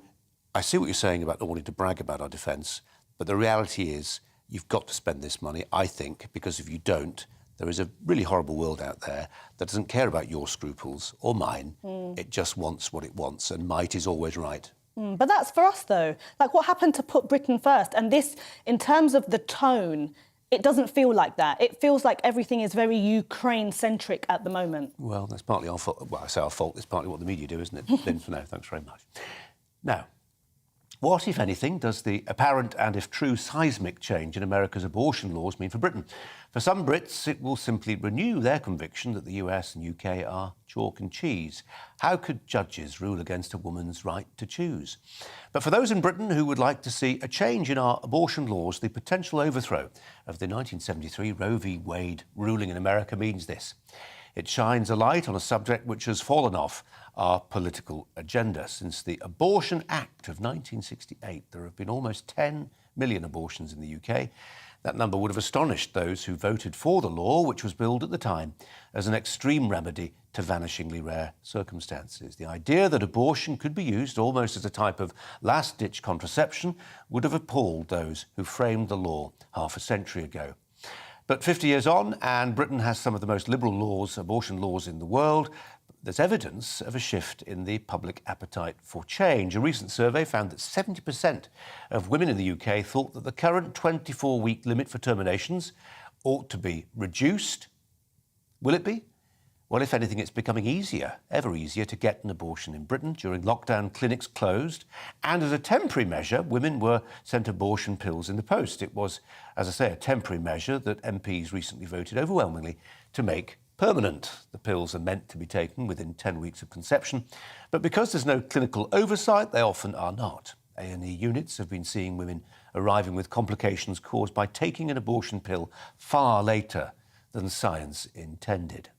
I see what you're saying about not wanting to brag about our defence, but the reality is you've got to spend this money, I think, because if you don't, there is a really horrible world out there that doesn't care about your scruples or mine. It just wants what it wants, and might is always right. But that's for us, though. Like, what happened to put Britain first? And this, in terms of the tone, it doesn't feel like that. It feels like everything is very Ukraine-centric at the moment. Well, that's partly our fault. Well, I say our fault. It's partly what the media do, isn't it? Lynn, for now, thanks very much. Now, what, if anything, does the apparent and, if true, seismic change in America's abortion laws mean for Britain? For some Brits, it will simply renew their conviction that the US and UK are chalk and cheese. How could judges rule against a woman's right to choose? But for those in Britain who would like to see a change in our abortion laws, the potential overthrow of the 1973 Roe v. Wade ruling in America means this. It shines a light on a subject which has fallen off our political agenda. Since the Abortion Act of 1968, there have been almost 10 million abortions in the UK. That number would have astonished those who voted for the law, which was billed at the time as an extreme remedy to vanishingly rare circumstances. The idea that abortion could be used almost as a type of last-ditch contraception would have appalled those who framed the law half a century ago. But 50 years on, and Britain has some of the most liberal laws, abortion laws in the world, there's evidence of a shift in the public appetite for change. A recent survey found that 70% of women in the UK thought that the current 24-week limit for terminations ought to be reduced. Will it be? Well, if anything, it's becoming easier, ever easier, to get an abortion in Britain. During lockdown, clinics closed, and as a temporary measure, women were sent abortion pills in the post. It was, as I say, a temporary measure that MPs recently voted overwhelmingly to make permanent. The pills are meant to be taken within 10 weeks of conception, but because there's no clinical oversight, they often are not. A&E units have been seeing women arriving with complications caused by taking an abortion pill far later than science intended.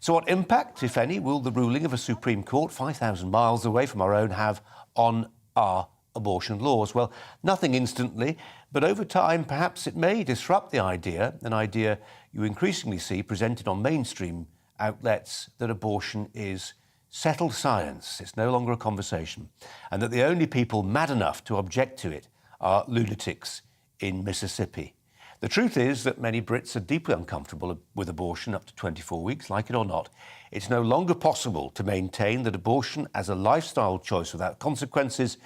So what impact, if any, will the ruling of a Supreme Court 5,000 miles away from our own have on our abortion laws? Well, nothing instantly, but over time, perhaps it may disrupt the idea, an idea you increasingly see presented on mainstream outlets, that abortion is settled science, it's no longer a conversation, and that the only people mad enough to object to it are lunatics in Mississippi. The truth is that many Brits are deeply uncomfortable with abortion up to 24 weeks, like it or not. It's no longer possible to maintain that abortion as a lifestyle choice without consequences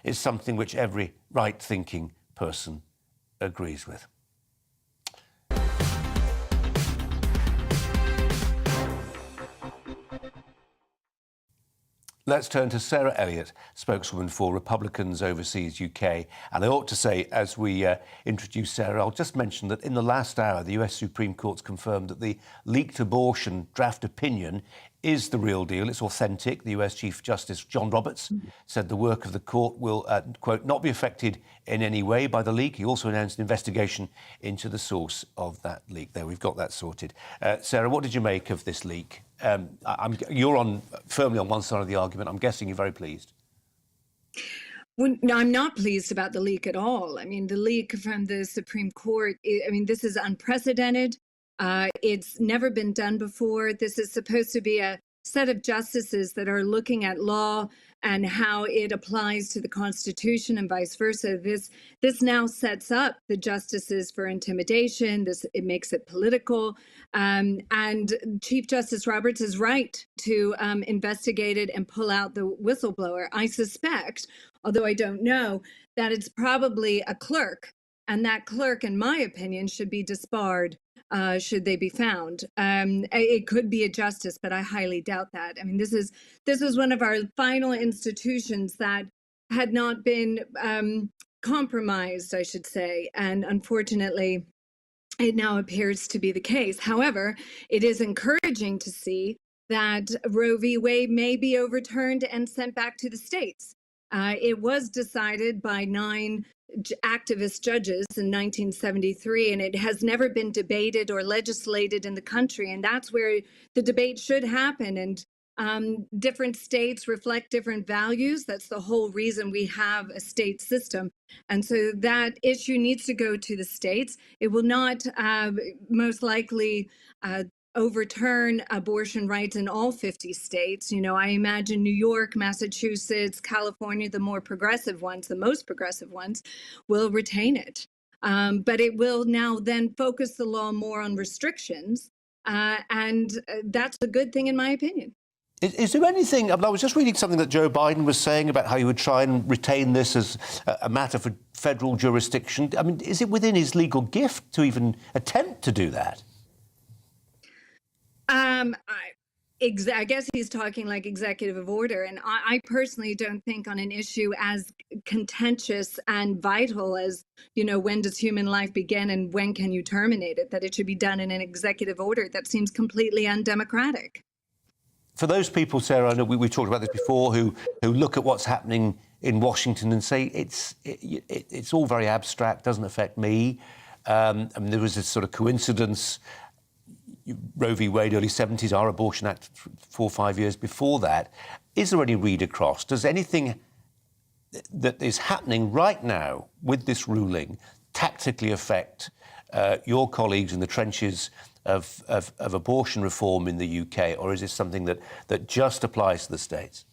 is something which every right-thinking person agrees with. Let's turn to Sarah Elliott, spokeswoman for Republicans Overseas UK. And I ought to say, as we introduce Sarah, I'll just mention that in the last hour, the US Supreme Court's confirmed that the leaked abortion draft opinion is the real deal. It's authentic. The US Chief Justice John Roberts said the work of the court will, quote, not be affected in any way by the leak. He also announced an investigation into the source of that leak. There, we've got that sorted. Sarah, what did you make of this leak? You're firmly on one side of the argument. I'm guessing you're very pleased. Well, no, I'm not pleased about the leak at all. I mean, the leak from the Supreme Court, this is unprecedented. It's never been done before. This is supposed to be a set of justices that are looking at law and how it applies to the Constitution and vice versa. This now sets up the justices for intimidation. It makes it political. And Chief Justice Roberts is right to investigate it and pull out the whistleblower. I suspect, although I don't know, that it's probably a clerk. And that clerk, in my opinion, should be disbarred. Should they be found. It could be a justice, but I highly doubt that. I mean, this was one of our final institutions that had not been compromised, I should say, and unfortunately, it now appears to be the case. However, it is encouraging to see that Roe v. Wade may be overturned and sent back to the states. It was decided by 9 activist judges in 1973, and it has never been debated or legislated in the country. And that's where the debate should happen. And different states reflect different values. That's the whole reason we have a state system. And so that issue needs to go to the states. It will not most likely overturn abortion rights in all 50 states. You know, I imagine New York, Massachusetts, California, the more progressive ones, the most progressive ones, will retain it. But it will now then focus the law more on restrictions. And that's a good thing, in my opinion. Is there anything, I was just reading something that Joe Biden was saying about how he would try and retain this as a matter for federal jurisdiction. I mean, is it within his legal gift to even attempt to do that? I guess he's talking like executive order. And I personally don't think on an issue as contentious and vital as, you know, when does human life begin and when can you terminate it, that it should be done in an executive order. That seems completely undemocratic. For those people, Sarah, I know we've talked about this before, who look at what's happening in Washington and say it's all very abstract, doesn't affect me. I mean, there was this sort of coincidence. Roe v. Wade, early 70s, our Abortion Act 4 or 5 years before that. Is there any read across? Does anything that is happening right now with this ruling tactically affect your colleagues in the trenches of abortion reform in the UK, or is this something that just applies to the States?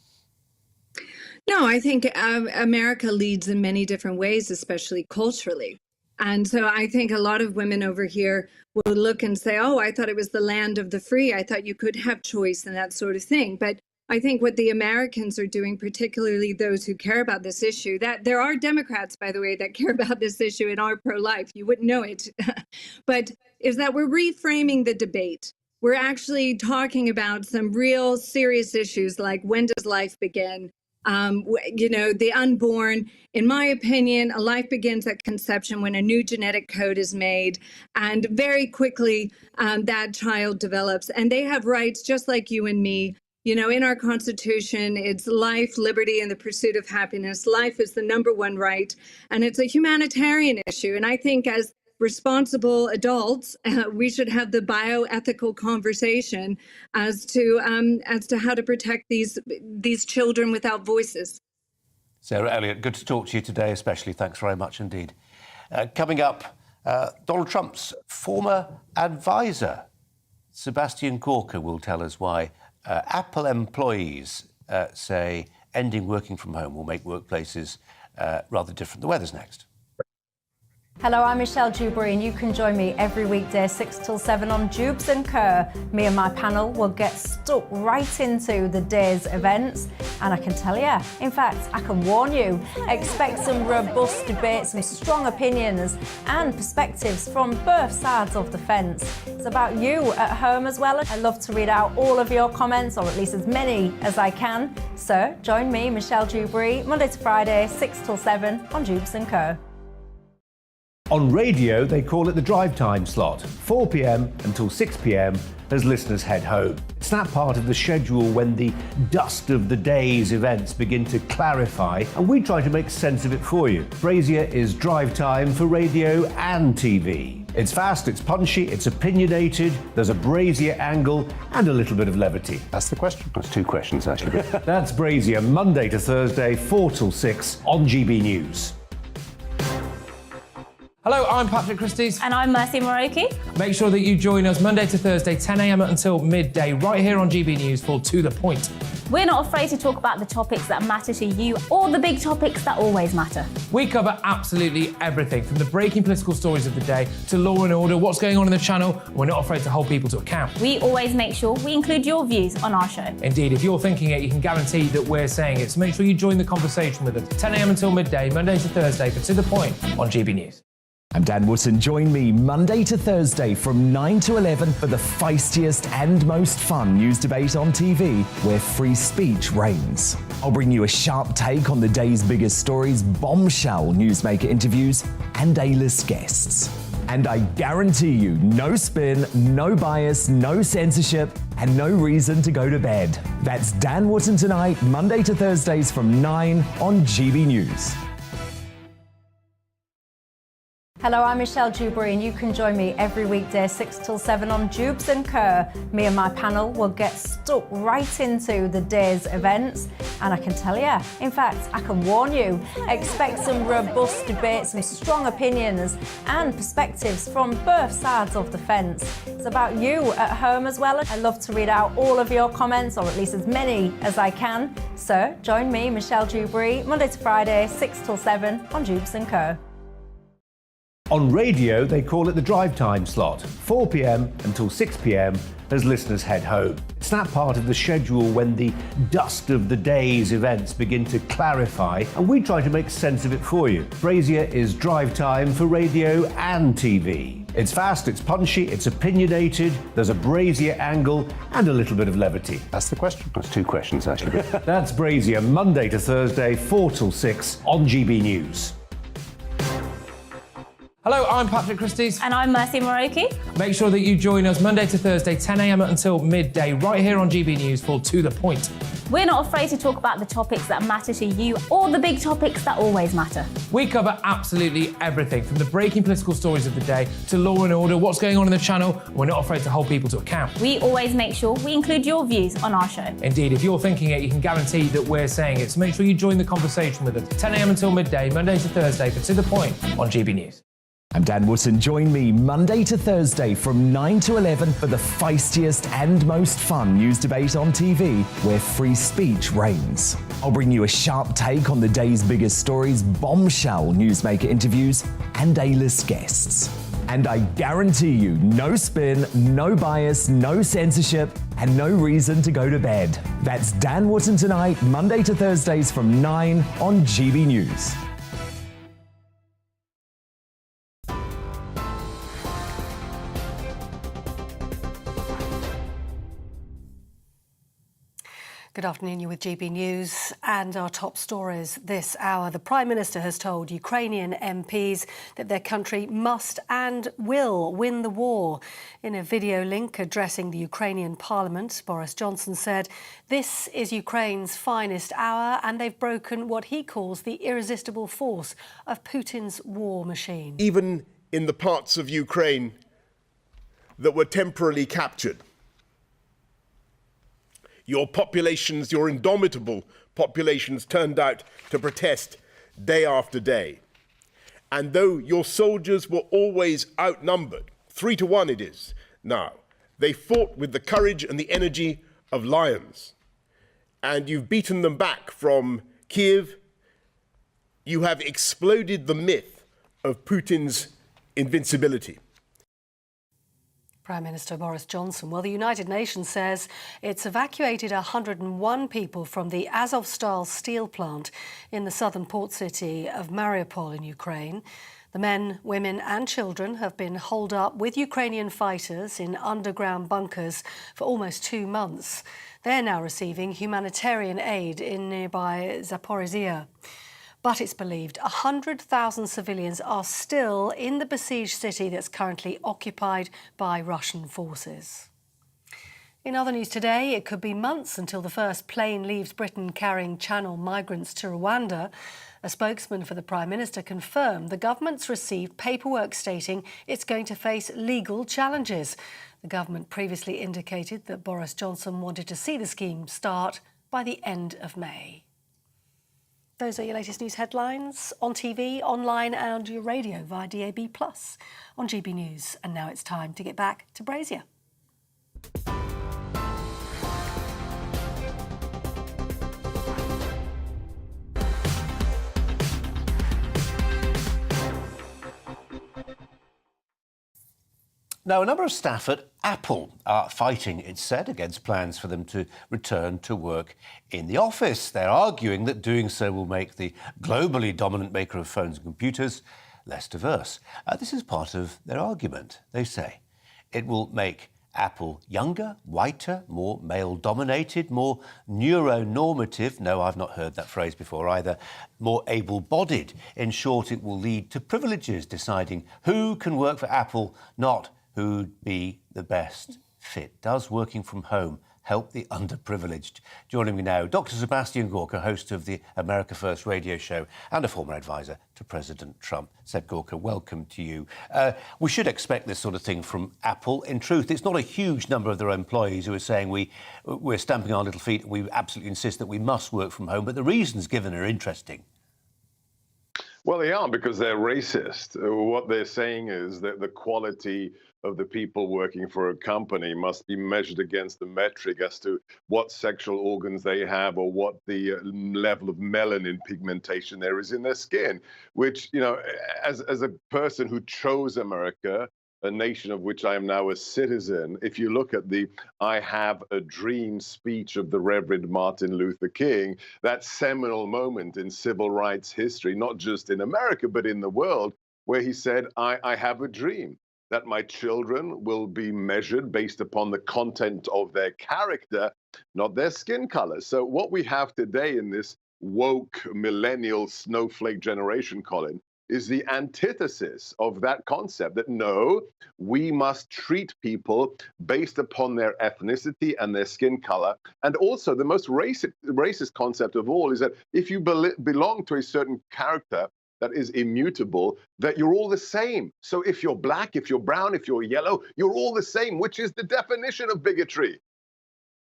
No, I think America leads in many different ways, especially culturally. And so I think a lot of women over here will look and say, oh, I thought it was the land of the free. I thought you could have choice and that sort of thing. But I think what the Americans are doing, particularly those who care about this issue, that there are Democrats, by the way, that care about this issue and are pro-life. You wouldn't know it. But is that we're reframing the debate. We're actually talking about some real serious issues like when does life begin? The unborn. In my opinion, a life begins at conception when a new genetic code is made, and very quickly that child develops, and they have rights just like you and me. In our Constitution, it's life, liberty, and the pursuit of happiness. Life is the number one right, and it's a humanitarian issue. And I think as responsible adults, we should have the bioethical conversation as to how to protect these children without voices. Sarah Elliott, good to talk to you today, especially. Thanks very much indeed. Coming up, Donald Trump's former advisor, Sebastian Gorka, will tell us why Apple employees say ending working from home will make workplaces rather different. The weather's next. Hello, I'm Michelle Dewberry, and you can join me every weekday 6 till 7 on Jubes and Kerr. Me and my panel will get stuck right into the day's events, and I can tell you, in fact, I can warn you, expect some robust debates, some strong opinions and perspectives from both sides of the fence. It's about you at home as well. I love to read out all of your comments, or at least as many as I can. So join me, Michelle Dewberry, Monday to Friday, 6 till 7 on Jubes and Kerr. On radio, they call it the drive time slot, 4 p.m. until 6 p.m. as listeners head home. It's that part of the schedule when the dust of the day's events begin to clarify, and we try to make sense of it for you. Brazier is drive time for radio and TV. It's fast, it's punchy, it's opinionated, there's a Brazier angle and a little bit of levity. That's the question. That's two questions, actually. That's Brazier, Monday to Thursday, 4 till 6 on GB News. Hello, I'm Patrick Christie's. And I'm Mercy Moroki. Make sure that you join us Monday to Thursday, 10 a.m. until midday, right here on GB News for To The Point. We're not afraid to talk about the topics that matter to you or the big topics that always matter. We cover absolutely everything, from the breaking political stories of the day to law and order, what's going on in the channel. We're not afraid to hold people to account. We always make sure we include your views on our show. Indeed, if you're thinking it, you can guarantee that we're saying it. So make sure you join the conversation with us, 10 a.m. until midday, Monday to Thursday for To The Point on GB News. I'm Dan Wootton. Join me Monday to Thursday from 9 to 11 for the feistiest and most fun news debate on TV, where free speech reigns. I'll bring you a sharp take on the day's biggest stories, bombshell newsmaker interviews, and A-list guests. And I guarantee you, no spin, no bias, no censorship, and no reason to go to bed. That's Dan Wootton tonight, Monday to Thursdays from 9 on GB News. Hello, I'm Michelle Dewberry, and you can join me every weekday 6 till 7 on Jubes and Kerr. Me and my panel will get stuck right into the day's events, and I can tell you, in fact, I can warn you, expect some robust debates, some strong opinions and perspectives from both sides of the fence. It's about you at home as well. I love to read out all of your comments, or at least as many as I can. So join me, Michelle Dewberry, Monday to Friday, 6 till 7 on Jubes and Kerr. On radio, they call it the drive time slot, 4 p.m. until 6 p.m. as listeners head home. It's that part of the schedule when the dust of the day's events begin to clarify, and we try to make sense of it for you. Brazier is drive time for radio and TV. It's fast, it's punchy, it's opinionated, there's a Brazier angle and a little bit of levity. That's the question. That's two questions, actually. That's Brazier, Monday to Thursday, 4 till 6 on GB News. Hello, I'm Patrick Christie's. And I'm Mercy Moroki. Make sure that you join us Monday to Thursday, 10 a.m. until midday, right here on GB News for To The Point. We're not afraid to talk about the topics that matter to you or the big topics that always matter. We cover absolutely everything, from the breaking political stories of the day to law and order, what's going on in the channel. We're not afraid to hold people to account. We always make sure we include your views on our show. Indeed, if you're thinking it, you can guarantee that we're saying it. So make sure you join the conversation with us, 10 a.m. until midday, Monday to Thursday for To The Point on GB News. I'm Dan Wootton. Join me Monday to Thursday from 9 to 11 for the feistiest and most fun news debate on TV, where free speech reigns. I'll bring you a sharp take on the day's biggest stories, bombshell newsmaker interviews, and A-list guests. And I guarantee you, no spin, no bias, no censorship, and no reason to go to bed. That's Dan Wootton tonight, Monday to Thursdays from 9 on GB News. Good afternoon, you're with GB News and our top stories this hour. The Prime Minister has told Ukrainian MPs that their country must and will win the war. In a video link addressing the Ukrainian Parliament, Boris Johnson said, "This is Ukraine's finest hour and they've broken what he calls the irresistible force of Putin's war machine." Even in the parts of Ukraine that were temporarily captured, your populations, your indomitable populations, turned out to protest day after day. And though your soldiers were always outnumbered, 3-1 it is now, they fought with the courage and the energy of lions. And you've beaten them back from Kiev. You have exploded the myth of Putin's invincibility. Prime Minister Boris Johnson. Well, the United Nations says it's evacuated 101 people from the Azovstal steel plant in the southern port city of Mariupol in Ukraine. The men, women and children have been holed up with Ukrainian fighters in underground bunkers for almost 2 months. They're now receiving humanitarian aid in nearby Zaporizhia. But it's believed 100,000 civilians are still in the besieged city that's currently occupied by Russian forces. In other news today, it could be months until the first plane leaves Britain carrying Channel migrants to Rwanda. A spokesman for the Prime Minister confirmed the government's received paperwork stating it's going to face legal challenges. The government previously indicated that Boris Johnson wanted to see the scheme start by the end of May. Those are your latest news headlines on TV, online and your radio via DAB+, on GB News. And now it's time to get back to Brazier. Now, a number of staff at Apple are fighting, it's said, against plans for them to return to work in the office. They're arguing that doing so will make the globally dominant maker of phones and computers less diverse. This is part of their argument. They say it will make Apple younger, whiter, more male-dominated, more neuronormative. No, I've not heard that phrase before either. More able-bodied. In short, it will lead to privileges deciding who can work for Apple, not who'd be the best fit. Does working from home help the underprivileged? Joining me now, Dr. Sebastian Gorka, host of the America First radio show and a former advisor to President Trump. Seb Gorka, welcome to you. We should expect this sort of thing from Apple. In truth, it's not a huge number of their employees who are saying we're stamping our little feet, we absolutely insist that we must work from home, but the reasons given are interesting. Well, they are, because they're racist. What they're saying is that the quality of the people working for a company must be measured against the metric as to what sexual organs they have or what the level of melanin pigmentation there is in their skin, which, you know, as a person who chose America, a nation of which I am now a citizen, if you look at the "I have a dream" speech of the Reverend Martin Luther King, that seminal moment in civil rights history, not just in America, but in the world, where he said, I have a dream that my children will be measured based upon the content of their character, not their skin color. So what we have today in this woke millennial snowflake generation, Colin, is the antithesis of that concept, that no, we must treat people based upon their ethnicity and their skin color. And also the most racist concept of all is that if you belong to a certain character that is immutable, that you're all the same. So if you're black, if you're brown, if you're yellow, you're all the same, which is the definition of bigotry.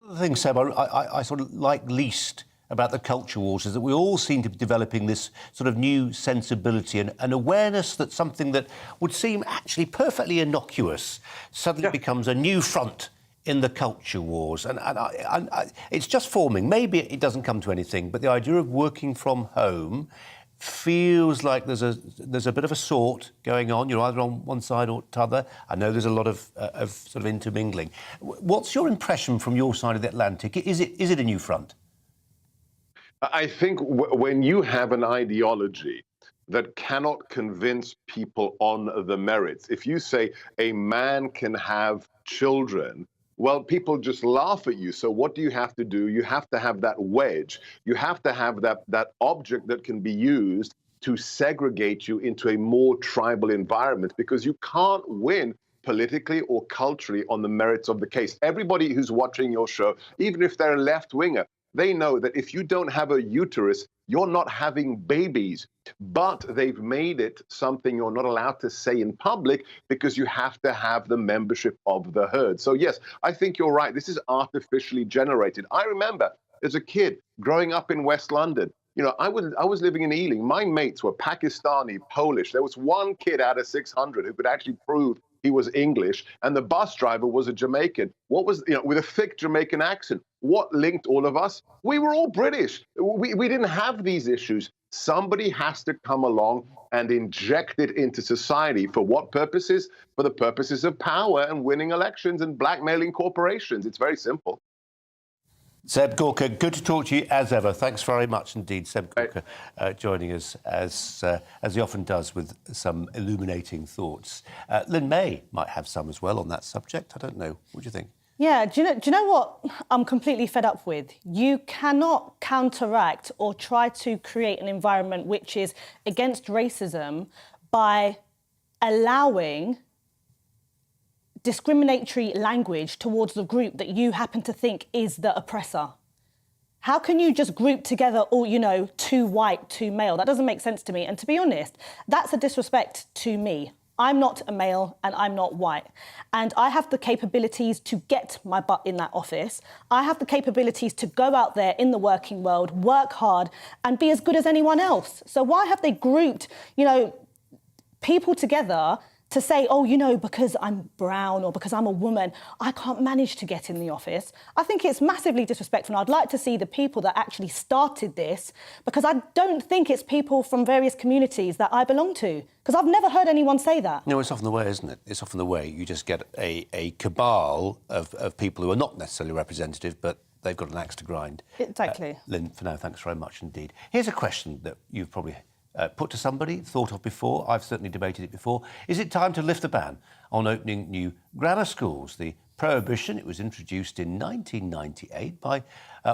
The thing, Seb, I sort of like least about the culture wars is that we all seem to be developing this sort of new sensibility and awareness that something that would seem actually perfectly innocuous suddenly becomes a new front in the culture wars. And it's just forming. Maybe it doesn't come to anything, but the idea of working from home feels like there's a bit of a sort going on. You're either on one side or t'other. I know there's a lot of sort of intermingling. What's your impression from your side of the Atlantic? Is it a new front? I think when you have an ideology that cannot convince people on the merits, if you say a man can have children, well, people just laugh at you. So what do you have to do? You have to have that wedge. You have to have that object that can be used to segregate you into a more tribal environment, because you can't win politically or culturally on the merits of the case. Everybody who's watching your show, even if they're a left-winger, they know that if you don't have a uterus, you're not having babies. But they've made it something you're not allowed to say in public because you have to have the membership of the herd. So yes, I think you're right. This is artificially generated. I remember as a kid growing up in West London, you know, I was living in Ealing. My mates were Pakistani, Polish. There was one kid out of 600 who could actually prove he was English, and the bus driver was a Jamaican. What was, you know, with a thick Jamaican accent. What linked all of us? We were all British. We didn't have these issues. Somebody has to come along and inject it into society. For what purposes? For the purposes of power and winning elections and blackmailing corporations. It's very simple. Seb Gorka, good to talk to you as ever. Thanks very much indeed, Seb Gorka, joining us as he often does with some illuminating thoughts. Lynn May might have some as well on that subject. I don't know. What do you think? Yeah, do you know what I'm completely fed up with? You cannot counteract or try to create an environment which is against racism by allowing discriminatory language towards the group that you happen to think is the oppressor. How can you just group together all, you know, too white, too male? That doesn't make sense to me. And to be honest, that's a disrespect to me. I'm not a male and I'm not white. And I have the capabilities to get my butt in that office. I have the capabilities to go out there in the working world, work hard and be as good as anyone else. So why have they grouped, you know, people together to say, oh, you know, because I'm brown or because I'm a woman, I can't manage to get in the office? I think it's massively disrespectful. And I'd like to see the people that actually started this, because I don't think it's people from various communities that I belong to, because I've never heard anyone say that. No, it's often the way, isn't it? It's often the way. You just get a cabal of people who are not necessarily representative, but they've got an axe to grind. Exactly. Lynn, for now, thanks very much indeed. Here's a question that you've probably put to somebody, thought of before. I've certainly debated it before. Is it time to lift the ban on opening new grammar schools? The prohibition, it was introduced in 1998 by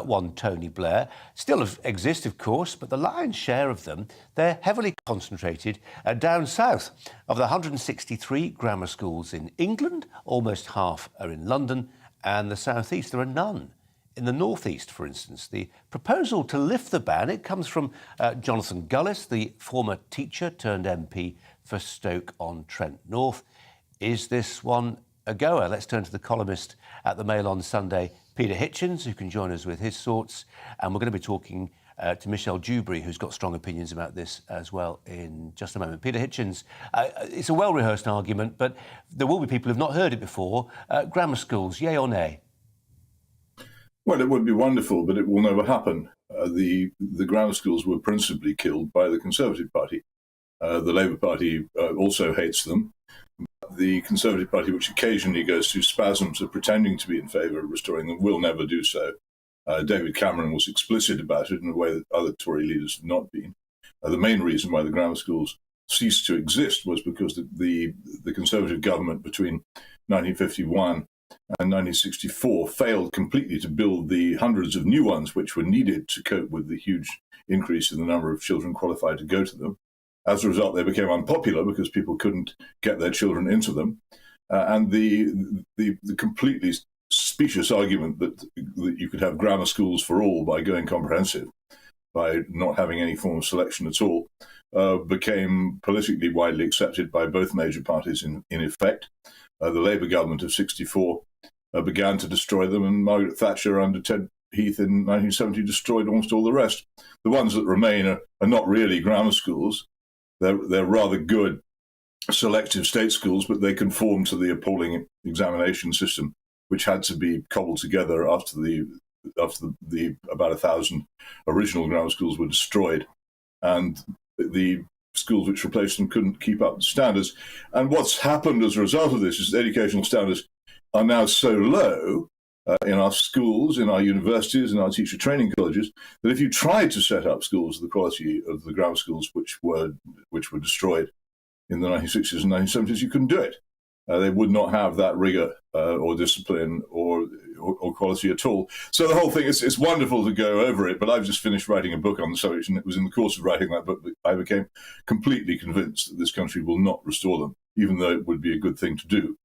one Tony Blair, still exist, of course, but the lion's share of them, they're heavily concentrated down south. Of the 163 grammar schools in England, almost half are in London, and the southeast, there are none. In the northeast, for instance, the proposal to lift the ban, it comes from Jonathan Gullis, the former teacher turned MP for Stoke-on-Trent North. Is this one a goer? Let's turn to the columnist at the Mail on Sunday, Peter Hitchens, who can join us with his thoughts. And we're going to be talking to Michelle Dewberry, who's got strong opinions about this as well in just a moment. Peter Hitchens, it's a well-rehearsed argument, but there will be people who've not heard it before. Grammar schools, yay or nay? Well, it would be wonderful, but it will never happen. The grammar schools were principally killed by the Conservative Party. The Labour Party also hates them. The Conservative Party, which occasionally goes through spasms of pretending to be in favour of restoring them, will never do so. David Cameron was explicit about it in a way that other Tory leaders have not been. The main reason why the grammar schools ceased to exist was because the Conservative government between 1951 and 1964 failed completely to build the hundreds of new ones which were needed to cope with the huge increase in the number of children qualified to go to them. As a result, they became unpopular because people couldn't get their children into them. And the completely specious argument that you could have grammar schools for all by going comprehensive, by not having any form of selection at all, became politically widely accepted by both major parties in effect. The Labour government of 64 began to destroy them, and Margaret Thatcher under Ted Heath in 1970 destroyed almost all the rest. The ones that remain are not really grammar schools. They're rather good selective state schools, but they conform to the appalling examination system, which had to be cobbled together after the about 1,000 original grammar schools were destroyed, and the schools which replaced them couldn't keep up the standards. And what's happened as a result of this is that educational standards are now so low in our schools, in our universities, in our teacher training colleges, that if you tried to set up schools of the quality of the grammar schools which were destroyed in the 1960s and 1970s, you couldn't do it. They would not have that rigor or discipline or quality at all. So the whole thing, it's wonderful to go over it, but I've just finished writing a book on the subject, and it was in the course of writing that book that I became completely convinced that this country will not restore them, even though it would be a good thing to do,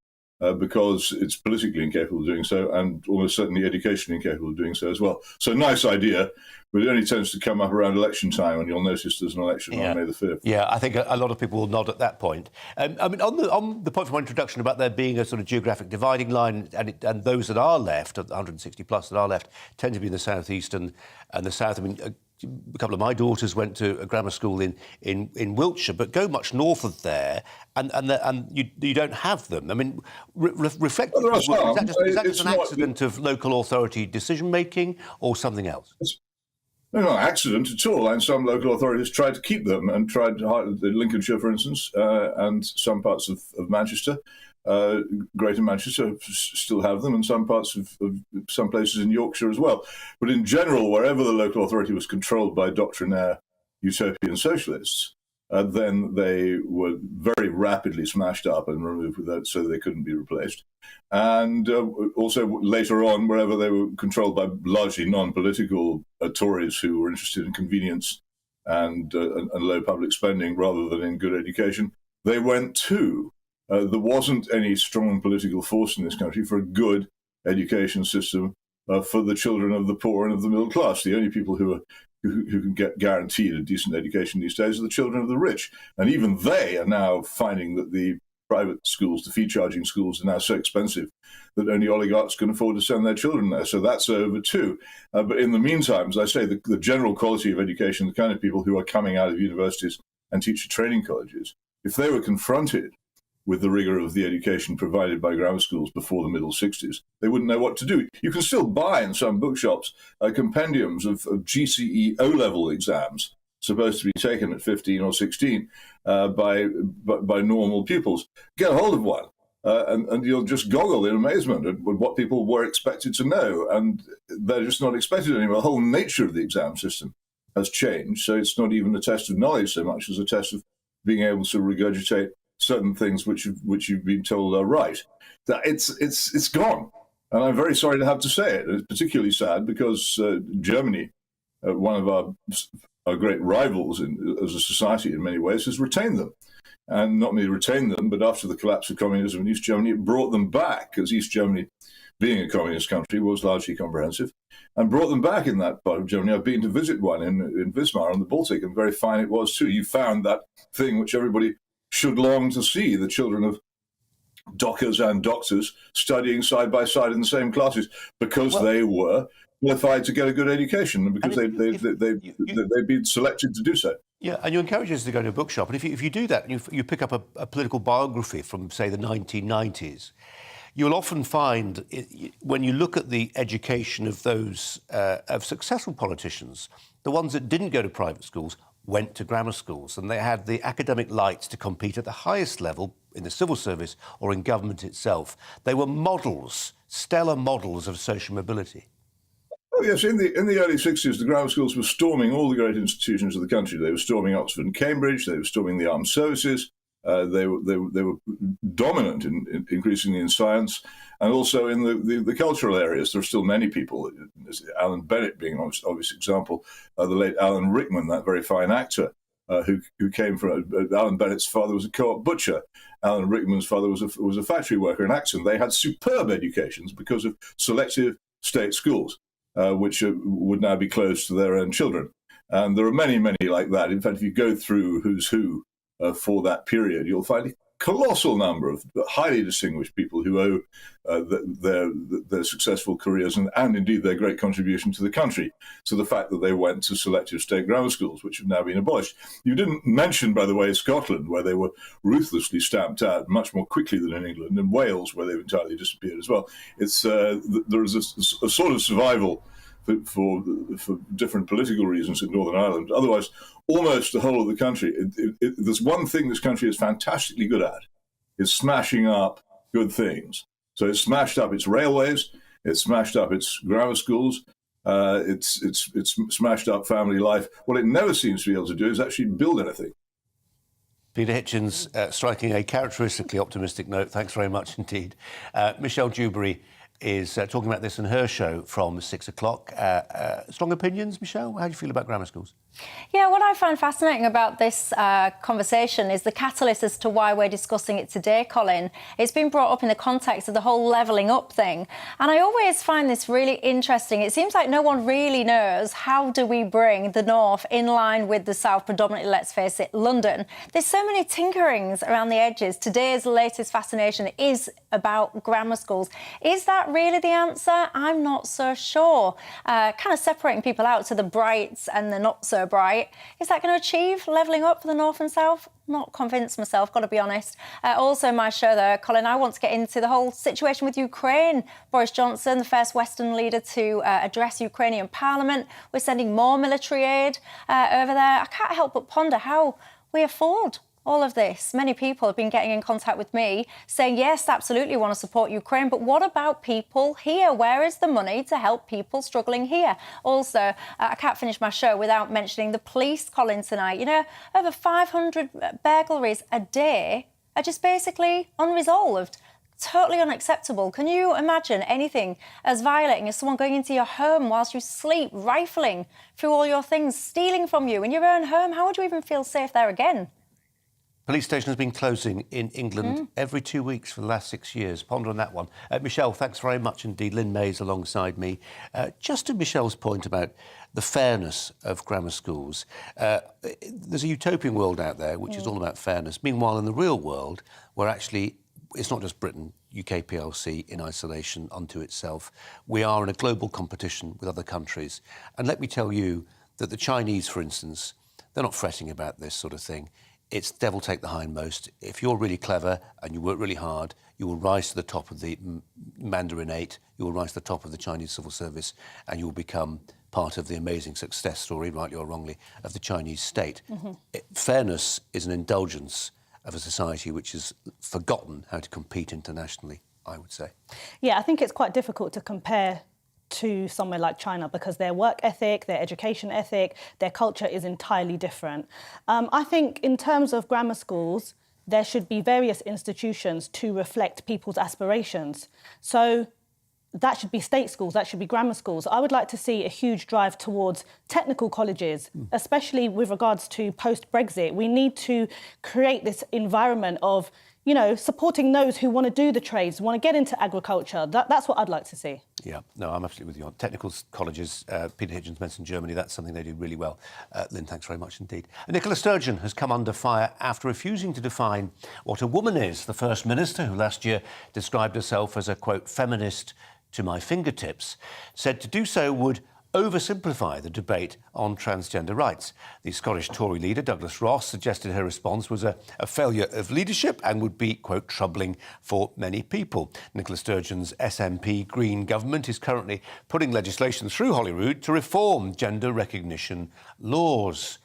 because it's politically incapable of doing so, and almost certainly educationally incapable of doing so as well. So nice idea, but it only tends to come up around election time, and you'll notice there's an election on May the 5th. Yeah, I think a lot of people will nod at that point. I mean, on the point from my introduction about there being a sort of geographic dividing line, and those that are left, 160 plus that are left, tend to be in the southeast and the south. I mean, a couple of my daughters went to a grammar school in Wiltshire, but go much north of there, and you don't have them. I mean, reflect. Well, is that just an accident of local authority decision making, or something else? No, not accident at all. And some local authorities tried to keep them, and tried to hire Lincolnshire, for instance, and some parts of Manchester. Greater Manchester still have them, and some parts of some places in Yorkshire as well. But in general, wherever the local authority was controlled by doctrinaire utopian socialists, then they were very rapidly smashed up and removed without, so they couldn't be replaced. And also later on, wherever they were controlled by largely non-political Tories who were interested in convenience and low public spending rather than in good education, they went too. There wasn't any strong political force in this country for a good education system for the children of the poor and of the middle class. The only people who can get guaranteed a decent education these days are the children of the rich. And even they are now finding that the private schools, the fee-charging schools, are now so expensive that only oligarchs can afford to send their children there. So that's over too. But in the meantime, as I say, the general quality of education, the kind of people who are coming out of universities and teacher training colleges, if they were confronted with the rigor of the education provided by grammar schools before the middle 60s, they wouldn't know what to do. You can still buy in some bookshops compendiums of GCE O-level exams supposed to be taken at 15 or 16 by normal pupils. Get a hold of one, and you'll just goggle in amazement at what people were expected to know, and they're just not expected anymore. The whole nature of the exam system has changed, so it's not even a test of knowledge so much as a test of being able to regurgitate certain things which you've been told are right. That it's gone, and I'm very sorry to have to say it. It's particularly sad because Germany, one of our great rivals as a society in many ways, has retained them, and not only retained them, but after the collapse of communism in East Germany, it brought them back, because East Germany, being a communist country, was largely comprehensive, and brought them back in that part of Germany. I've been to visit one in Wismar on the Baltic, and very fine it was too. You found that thing which everybody should long to see, the children of dockers and doctors studying side by side in the same classes, because they were qualified to get a good education, and because they'd been selected to do so. Yeah, and you encourage us to go to a bookshop, and if you do that, and you pick up a political biography from, say, the 1990s, you'll often find, when you look at the education of those of successful politicians, the ones that didn't go to private schools went to grammar schools, and they had the academic lights to compete at the highest level in the civil service or in government itself. They were models, stellar models of social mobility. Oh yes, in the early 60s, the grammar schools were storming all the great institutions of the country. They were storming Oxford and Cambridge. They were storming the armed services. They were dominant increasingly in science, and also in the cultural areas. There are still many people, Alan Bennett being an obvious example, the late Alan Rickman, that very fine actor, who came from Alan Bennett's father was a co-op butcher. Alan Rickman's father was a factory worker in Acton. They had superb educations because of selective state schools, which would now be closed to their own children. And there are many, many like that. In fact, if you go through who's who for that period, you'll find colossal number of highly distinguished people who owe their successful careers and indeed their great contribution to the country to the fact that they went to selective state grammar schools, which have now been abolished. You didn't mention, by the way, Scotland, where they were ruthlessly stamped out much more quickly than in England, and Wales, where they've entirely disappeared as well. It's there is a sort of survival for different political reasons in Northern Ireland. Otherwise, almost the whole of the country, there's one thing this country is fantastically good at, is smashing up good things. So it's smashed up its railways, it's smashed up its grammar schools, it's smashed up family life. What it never seems to be able to do is actually build anything. Peter Hitchens striking a characteristically optimistic note. Thanks very much indeed. Michelle Dewberry is talking about this in her show from 6 o'clock. Strong opinions, Michelle? How do you feel about grammar schools? Yeah, what I find fascinating about this conversation is the catalyst as to why we're discussing it today, Colin. It's been brought up in the context of the whole levelling up thing. And I always find this really interesting. It seems like no one really knows how do we bring the North in line with the South, predominantly, let's face it, London. There's so many tinkerings around the edges. Today's latest fascination is about grammar schools. Is that really the answer? I'm not so sure. Kind of separating people out to the brights and the not so bright. Is that going to achieve levelling up for the North and South? Not convinced myself, got to be honest. Also, my show there, Colin, I want to get into the whole situation with Ukraine. Boris Johnson, the first Western leader to address Ukrainian Parliament. We're sending more military aid over there. I can't help but ponder how we afford all of this. Many people have been getting in contact with me saying, yes, absolutely want to support Ukraine, but what about people here? Where is the money to help people struggling here? Also, I can't finish my show without mentioning the police, Colin, tonight. You know, over 500 burglaries a day are just basically unresolved. Totally unacceptable. Can you imagine anything as violating as someone going into your home whilst you sleep, rifling through all your things, stealing from you in your own home? How would you even feel safe there again? Police station has been closing in England every 2 weeks for the last 6 years. Ponder on that one. Michelle, thanks very much indeed. Lynn May's alongside me. Just to Michelle's point about the fairness of grammar schools, there's a utopian world out there which is all about fairness. Meanwhile, in the real world, where actually it's not just Britain, UK PLC in isolation unto itself. We are in a global competition with other countries. And let me tell you that the Chinese, for instance, they're not fretting about this sort of thing. It's devil take the hindmost. If you're really clever and you work really hard, you will rise to the top of the Mandarin 8, you will rise to the top of the Chinese civil service, and you will become part of the amazing success story, rightly or wrongly, of the Chinese state. Fairness is an indulgence of a society which has forgotten how to compete internationally, I would say. Yeah, I think it's quite difficult to compare to somewhere like China because their work ethic, their education ethic, their culture is entirely different. I think in terms of grammar schools, there should be various institutions to reflect people's aspirations. So that should be state schools, that should be grammar schools. I would like to see a huge drive towards technical colleges, especially with regards to post-Brexit. We need to create this environment of, you know, supporting those who want to do the trades, want to get into agriculture. That's what I'd like to see. Yeah, no, I'm absolutely with you on technical colleges. Peter Hitchens mentioned Germany. That's something they do really well. Lynn, thanks very much indeed. Nicola Sturgeon has come under fire after refusing to define what a woman is. The First Minister, who last year described herself as a, quote, feminist to my fingertips, said to do so would oversimplify the debate on transgender rights. The Scottish Tory leader, Douglas Ross, suggested her response was a failure of leadership and would be, quote, troubling for many people. Nicola Sturgeon's SNP Green government is currently putting legislation through Holyrood to reform gender recognition laws.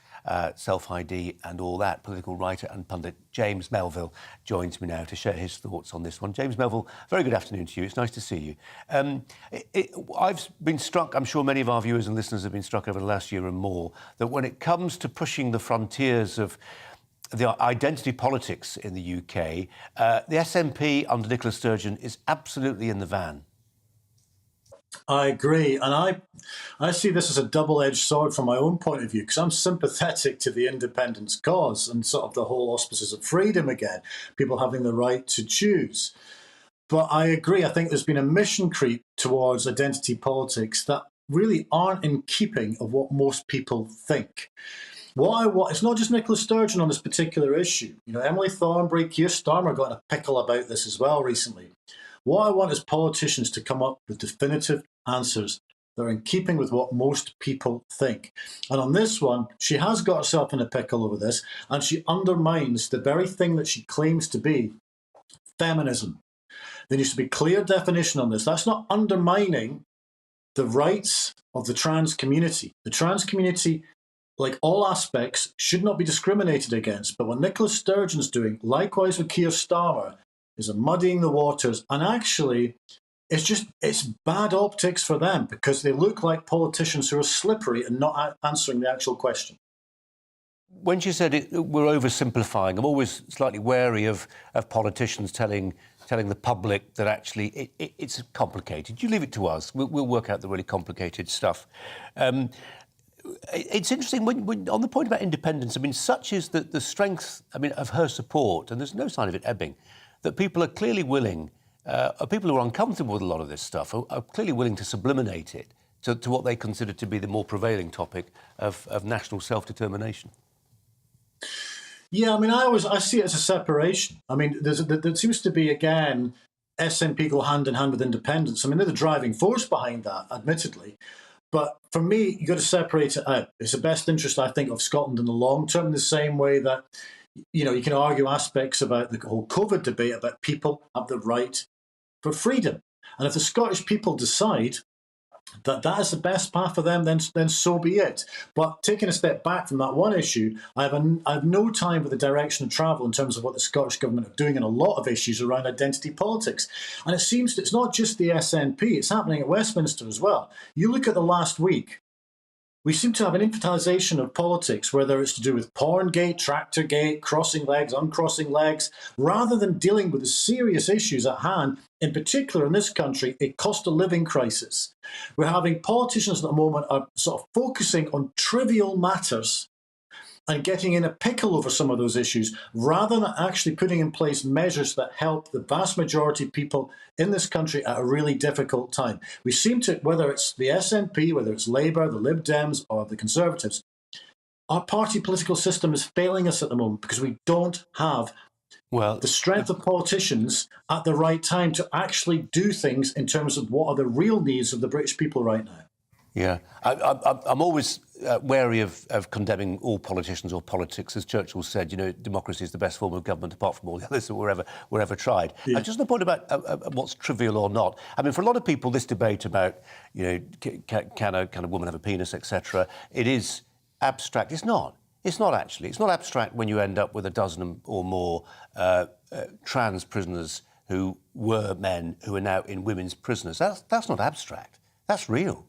Self-ID and all that. Political writer and pundit James Melville joins me now to share his thoughts on this one. James Melville, very good afternoon to you. It's nice to see you. I've been struck, I'm sure many of our viewers and listeners have been struck over the last year and more, that when it comes to pushing the frontiers of the identity politics in the UK, the SNP under Nicola Sturgeon is absolutely in the van. I agree, and I see this as a double-edged sword from my own point of view, because I'm sympathetic to the independence cause and sort of the whole auspices of freedom again, people having the right to choose. But I agree, I think there's been a mission creep towards identity politics that really aren't in keeping of what most people think. What I want, it's not just Nicola Sturgeon on this particular issue. You know, Emily Thornberry, Keir Starmer got in a pickle about this as well recently. What I want is politicians to come up with definitive answers that are in keeping with what most people think. And on this one, she has got herself in a pickle over this, and she undermines the very thing that she claims to be feminism. There needs to be clear definition on this. That's not undermining the rights of the trans community. The trans community, like all aspects, should not be discriminated against. But what Nicola Sturgeon's doing, likewise with Keir Starmer, is muddying the waters. And actually, it's bad optics for them because they look like politicians who are slippery and not answering the actual question. When she said we're oversimplifying, I'm always slightly wary of politicians telling the public that actually it's complicated. You leave it to us. We'll work out the really complicated stuff. It's interesting when on the point about independence. I mean, such is the strength. I mean, of her support, and there's no sign of it ebbing. That people are clearly willing. People who are uncomfortable with a lot of this stuff are clearly willing to sublimate it to what they consider to be the more prevailing topic of national self-determination. Yeah, I mean, I see it as a separation. I mean, there seems to be, again, SNP go hand in hand with independence. I mean, they're the driving force behind that, admittedly. But for me, you've got to separate it out. It's the best interest, I think, of Scotland in the long term, in the same way that, you know, you can argue aspects about the whole COVID debate about people have the right for freedom. And if the Scottish people decide that is the best path for them, then so be it. But taking a step back from that one issue, I have no time for the direction of travel in terms of what the Scottish Government are doing in a lot of issues around identity politics. And it seems it's not just the SNP, it's happening at Westminster as well. You look at the last week, we seem to have an infantilization of politics, whether it's to do with Porngate, Tractorgate, crossing legs, uncrossing legs, rather than dealing with the serious issues at hand, in particular in this country, a cost of living crisis. We're having politicians at the moment are sort of focusing on trivial matters and getting in a pickle over some of those issues, rather than actually putting in place measures that help the vast majority of people in this country at a really difficult time. We seem to, whether it's the SNP, whether it's Labour, the Lib Dems, or the Conservatives, our party political system is failing us at the moment because we don't have the strength of politicians at the right time to actually do things in terms of what are the real needs of the British people right now. Yeah, I'm always wary of condemning all politicians or politics. As Churchill said, you know, democracy is the best form of government apart from all the others that were ever tried. Yeah. And just the point about what's trivial or not. I mean, for a lot of people, this debate about, you know, can a woman have a penis, etc., it is abstract. It's not. It's not actually. It's not abstract when you end up with a dozen or more trans prisoners who were men who are now in women's prisoners. That's not abstract. That's real.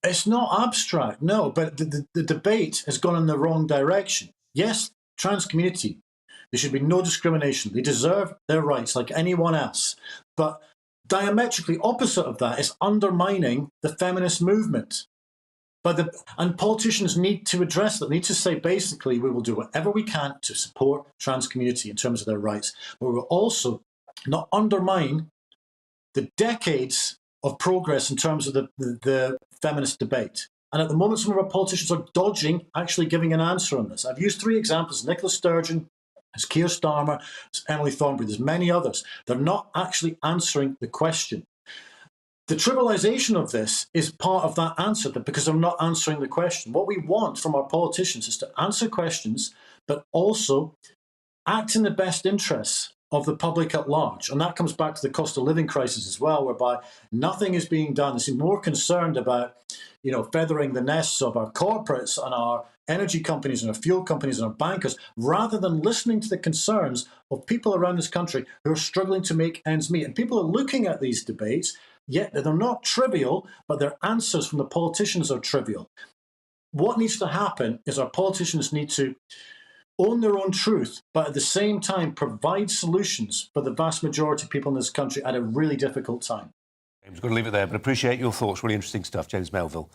It's not abstract, no, but the debate has gone in the wrong direction. Yes, trans community, there should be no discrimination. They deserve their rights like anyone else. But diametrically opposite of that is undermining the feminist movement. And politicians need to address that, need to say, basically, we will do whatever we can to support trans community in terms of their rights, but we will also not undermine the decades of progress in terms of the feminist debate. And at the moment, some of our politicians are dodging actually giving an answer on this. I've used three examples: Nicola Sturgeon, there's Keir Starmer, there's Emily Thornberry, there's many others. They're not actually answering the question. The trivialization of this is part of that answer, because they're not answering the question. What we want from our politicians is to answer questions, but also act in the best interests of the public at large. And that comes back to the cost of living crisis as well, whereby nothing is being done. They seem more concerned about, you know, feathering the nests of our corporates and our energy companies and our fuel companies and our bankers, rather than listening to the concerns of people around this country who are struggling to make ends meet. And people are looking at these debates, yet they're not trivial, but their answers from the politicians are trivial. What needs to happen is our politicians need to own their own truth, but at the same time provide solutions for the vast majority of people in this country at a really difficult time. James, got to leave it there, but appreciate your thoughts. Really interesting stuff. James Melville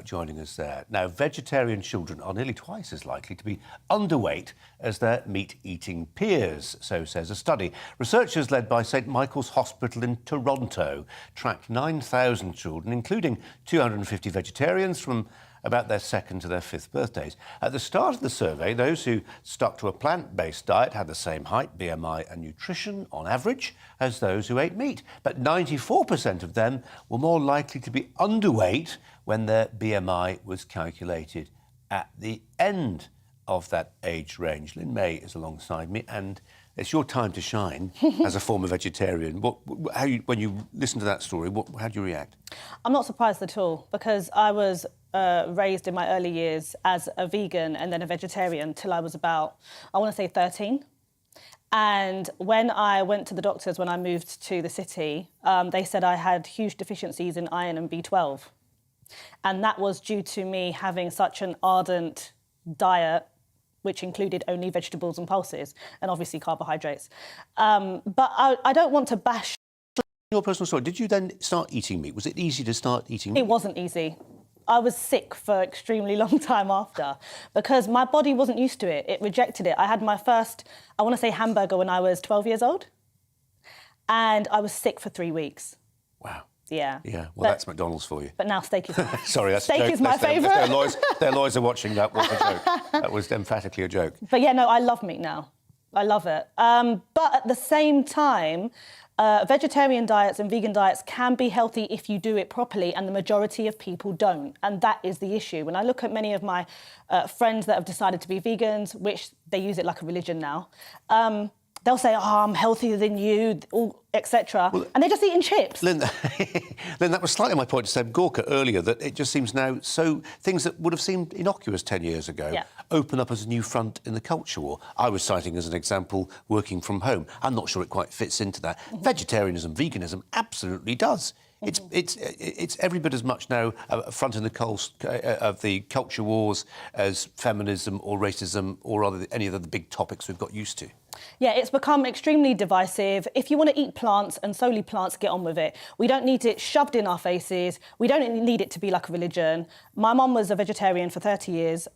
joining us there. Now, vegetarian children are nearly twice as likely to be underweight as their meat-eating peers, so says a study. Researchers led by St Michael's Hospital in Toronto tracked 9,000 children, including 250 vegetarians from about their 2nd to their 5th birthdays. At the start of the survey, those who stuck to a plant-based diet had the same height, BMI and nutrition on average as those who ate meat. But 94% of them were more likely to be underweight when their BMI was calculated at the end of that age range. Lynn May is alongside me, and it's your time to shine as a former vegetarian. When you listen to that story, how do you react? I'm not surprised at all, because I was raised in my early years as a vegan and then a vegetarian till I was about, I want to say 13. And when I went to the doctors when I moved to the city, they said I had huge deficiencies in iron and B12. And that was due to me having such an ardent diet, which included only vegetables and pulses, and obviously carbohydrates. But I don't want to bash... Your personal story, did you then start eating meat? Was it easy to start eating meat? It wasn't easy. I was sick for an extremely long time after, because my body wasn't used to it. It rejected it. I had my first, I want to say, hamburger when I was 12 years old, and I was sick for 3 weeks. Wow. Yeah. Yeah, well, that's McDonald's for you. But now steak is Sorry, that's steak a joke. is my favourite. Their lawyers are watching. That was a joke. That was emphatically a joke. But yeah, no, I love meat now. I love it. But at the same time, vegetarian diets and vegan diets can be healthy if you do it properly, and the majority of people don't. And that is the issue. When I look at many of my friends that have decided to be vegans, which they use it like a religion now, they'll say, oh, I'm healthier than you, etc. Well, and they're just eating chips. Lynn, that was slightly my point to Seb Gorka earlier, that it just seems now so... Things that would have seemed innocuous 10 years ago open up as a new front in the culture war. I was citing as an example working from home. I'm not sure it quite fits into that. Vegetarianism, veganism absolutely does. It's every bit as much now a front in the of the culture wars as feminism or racism or any of the big topics we've got used to. Yeah, it's become extremely divisive. If you want to eat plants and solely plants, get on with it. We don't need it shoved in our faces. We don't need it to be like a religion. My mum was a vegetarian for 30 years,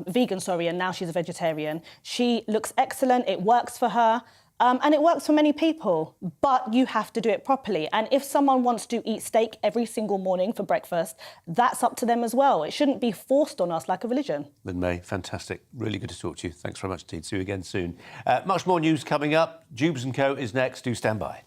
vegan, sorry, and now she's a vegetarian. She looks excellent. It works for her. And it works for many people, but you have to do it properly. And if someone wants to eat steak every single morning for breakfast, that's up to them as well. It shouldn't be forced on us like a religion. Lynn May, fantastic. Really good to talk to you. Thanks very much indeed. See you again soon. Much more news coming up. Jubes & Co is next. Do stand by.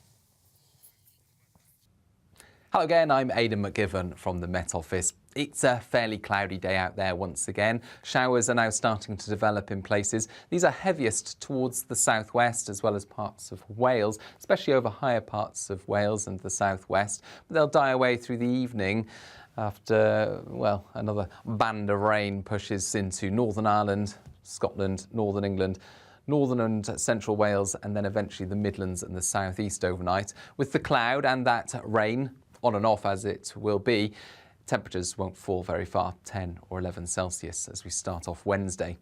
Hello again, I'm Aidan McGivern from the Met Office. It's a fairly cloudy day out there once again. Showers are now starting to develop in places. These are heaviest towards the southwest as well as parts of Wales, especially over higher parts of Wales and the southwest. But they'll die away through the evening after, well, another band of rain pushes into Northern Ireland, Scotland, Northern England, Northern and Central Wales, and then eventually the Midlands and the southeast overnight. With the cloud and that rain, on and off as it will be, temperatures won't fall very far, 10 or 11 Celsius as we start off Wednesday.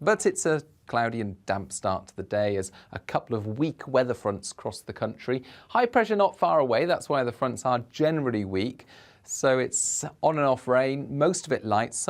But it's a cloudy and damp start to the day as a couple of weak weather fronts cross the country. High pressure not far away, that's why the fronts are generally weak. So it's on and off rain, most of it light, some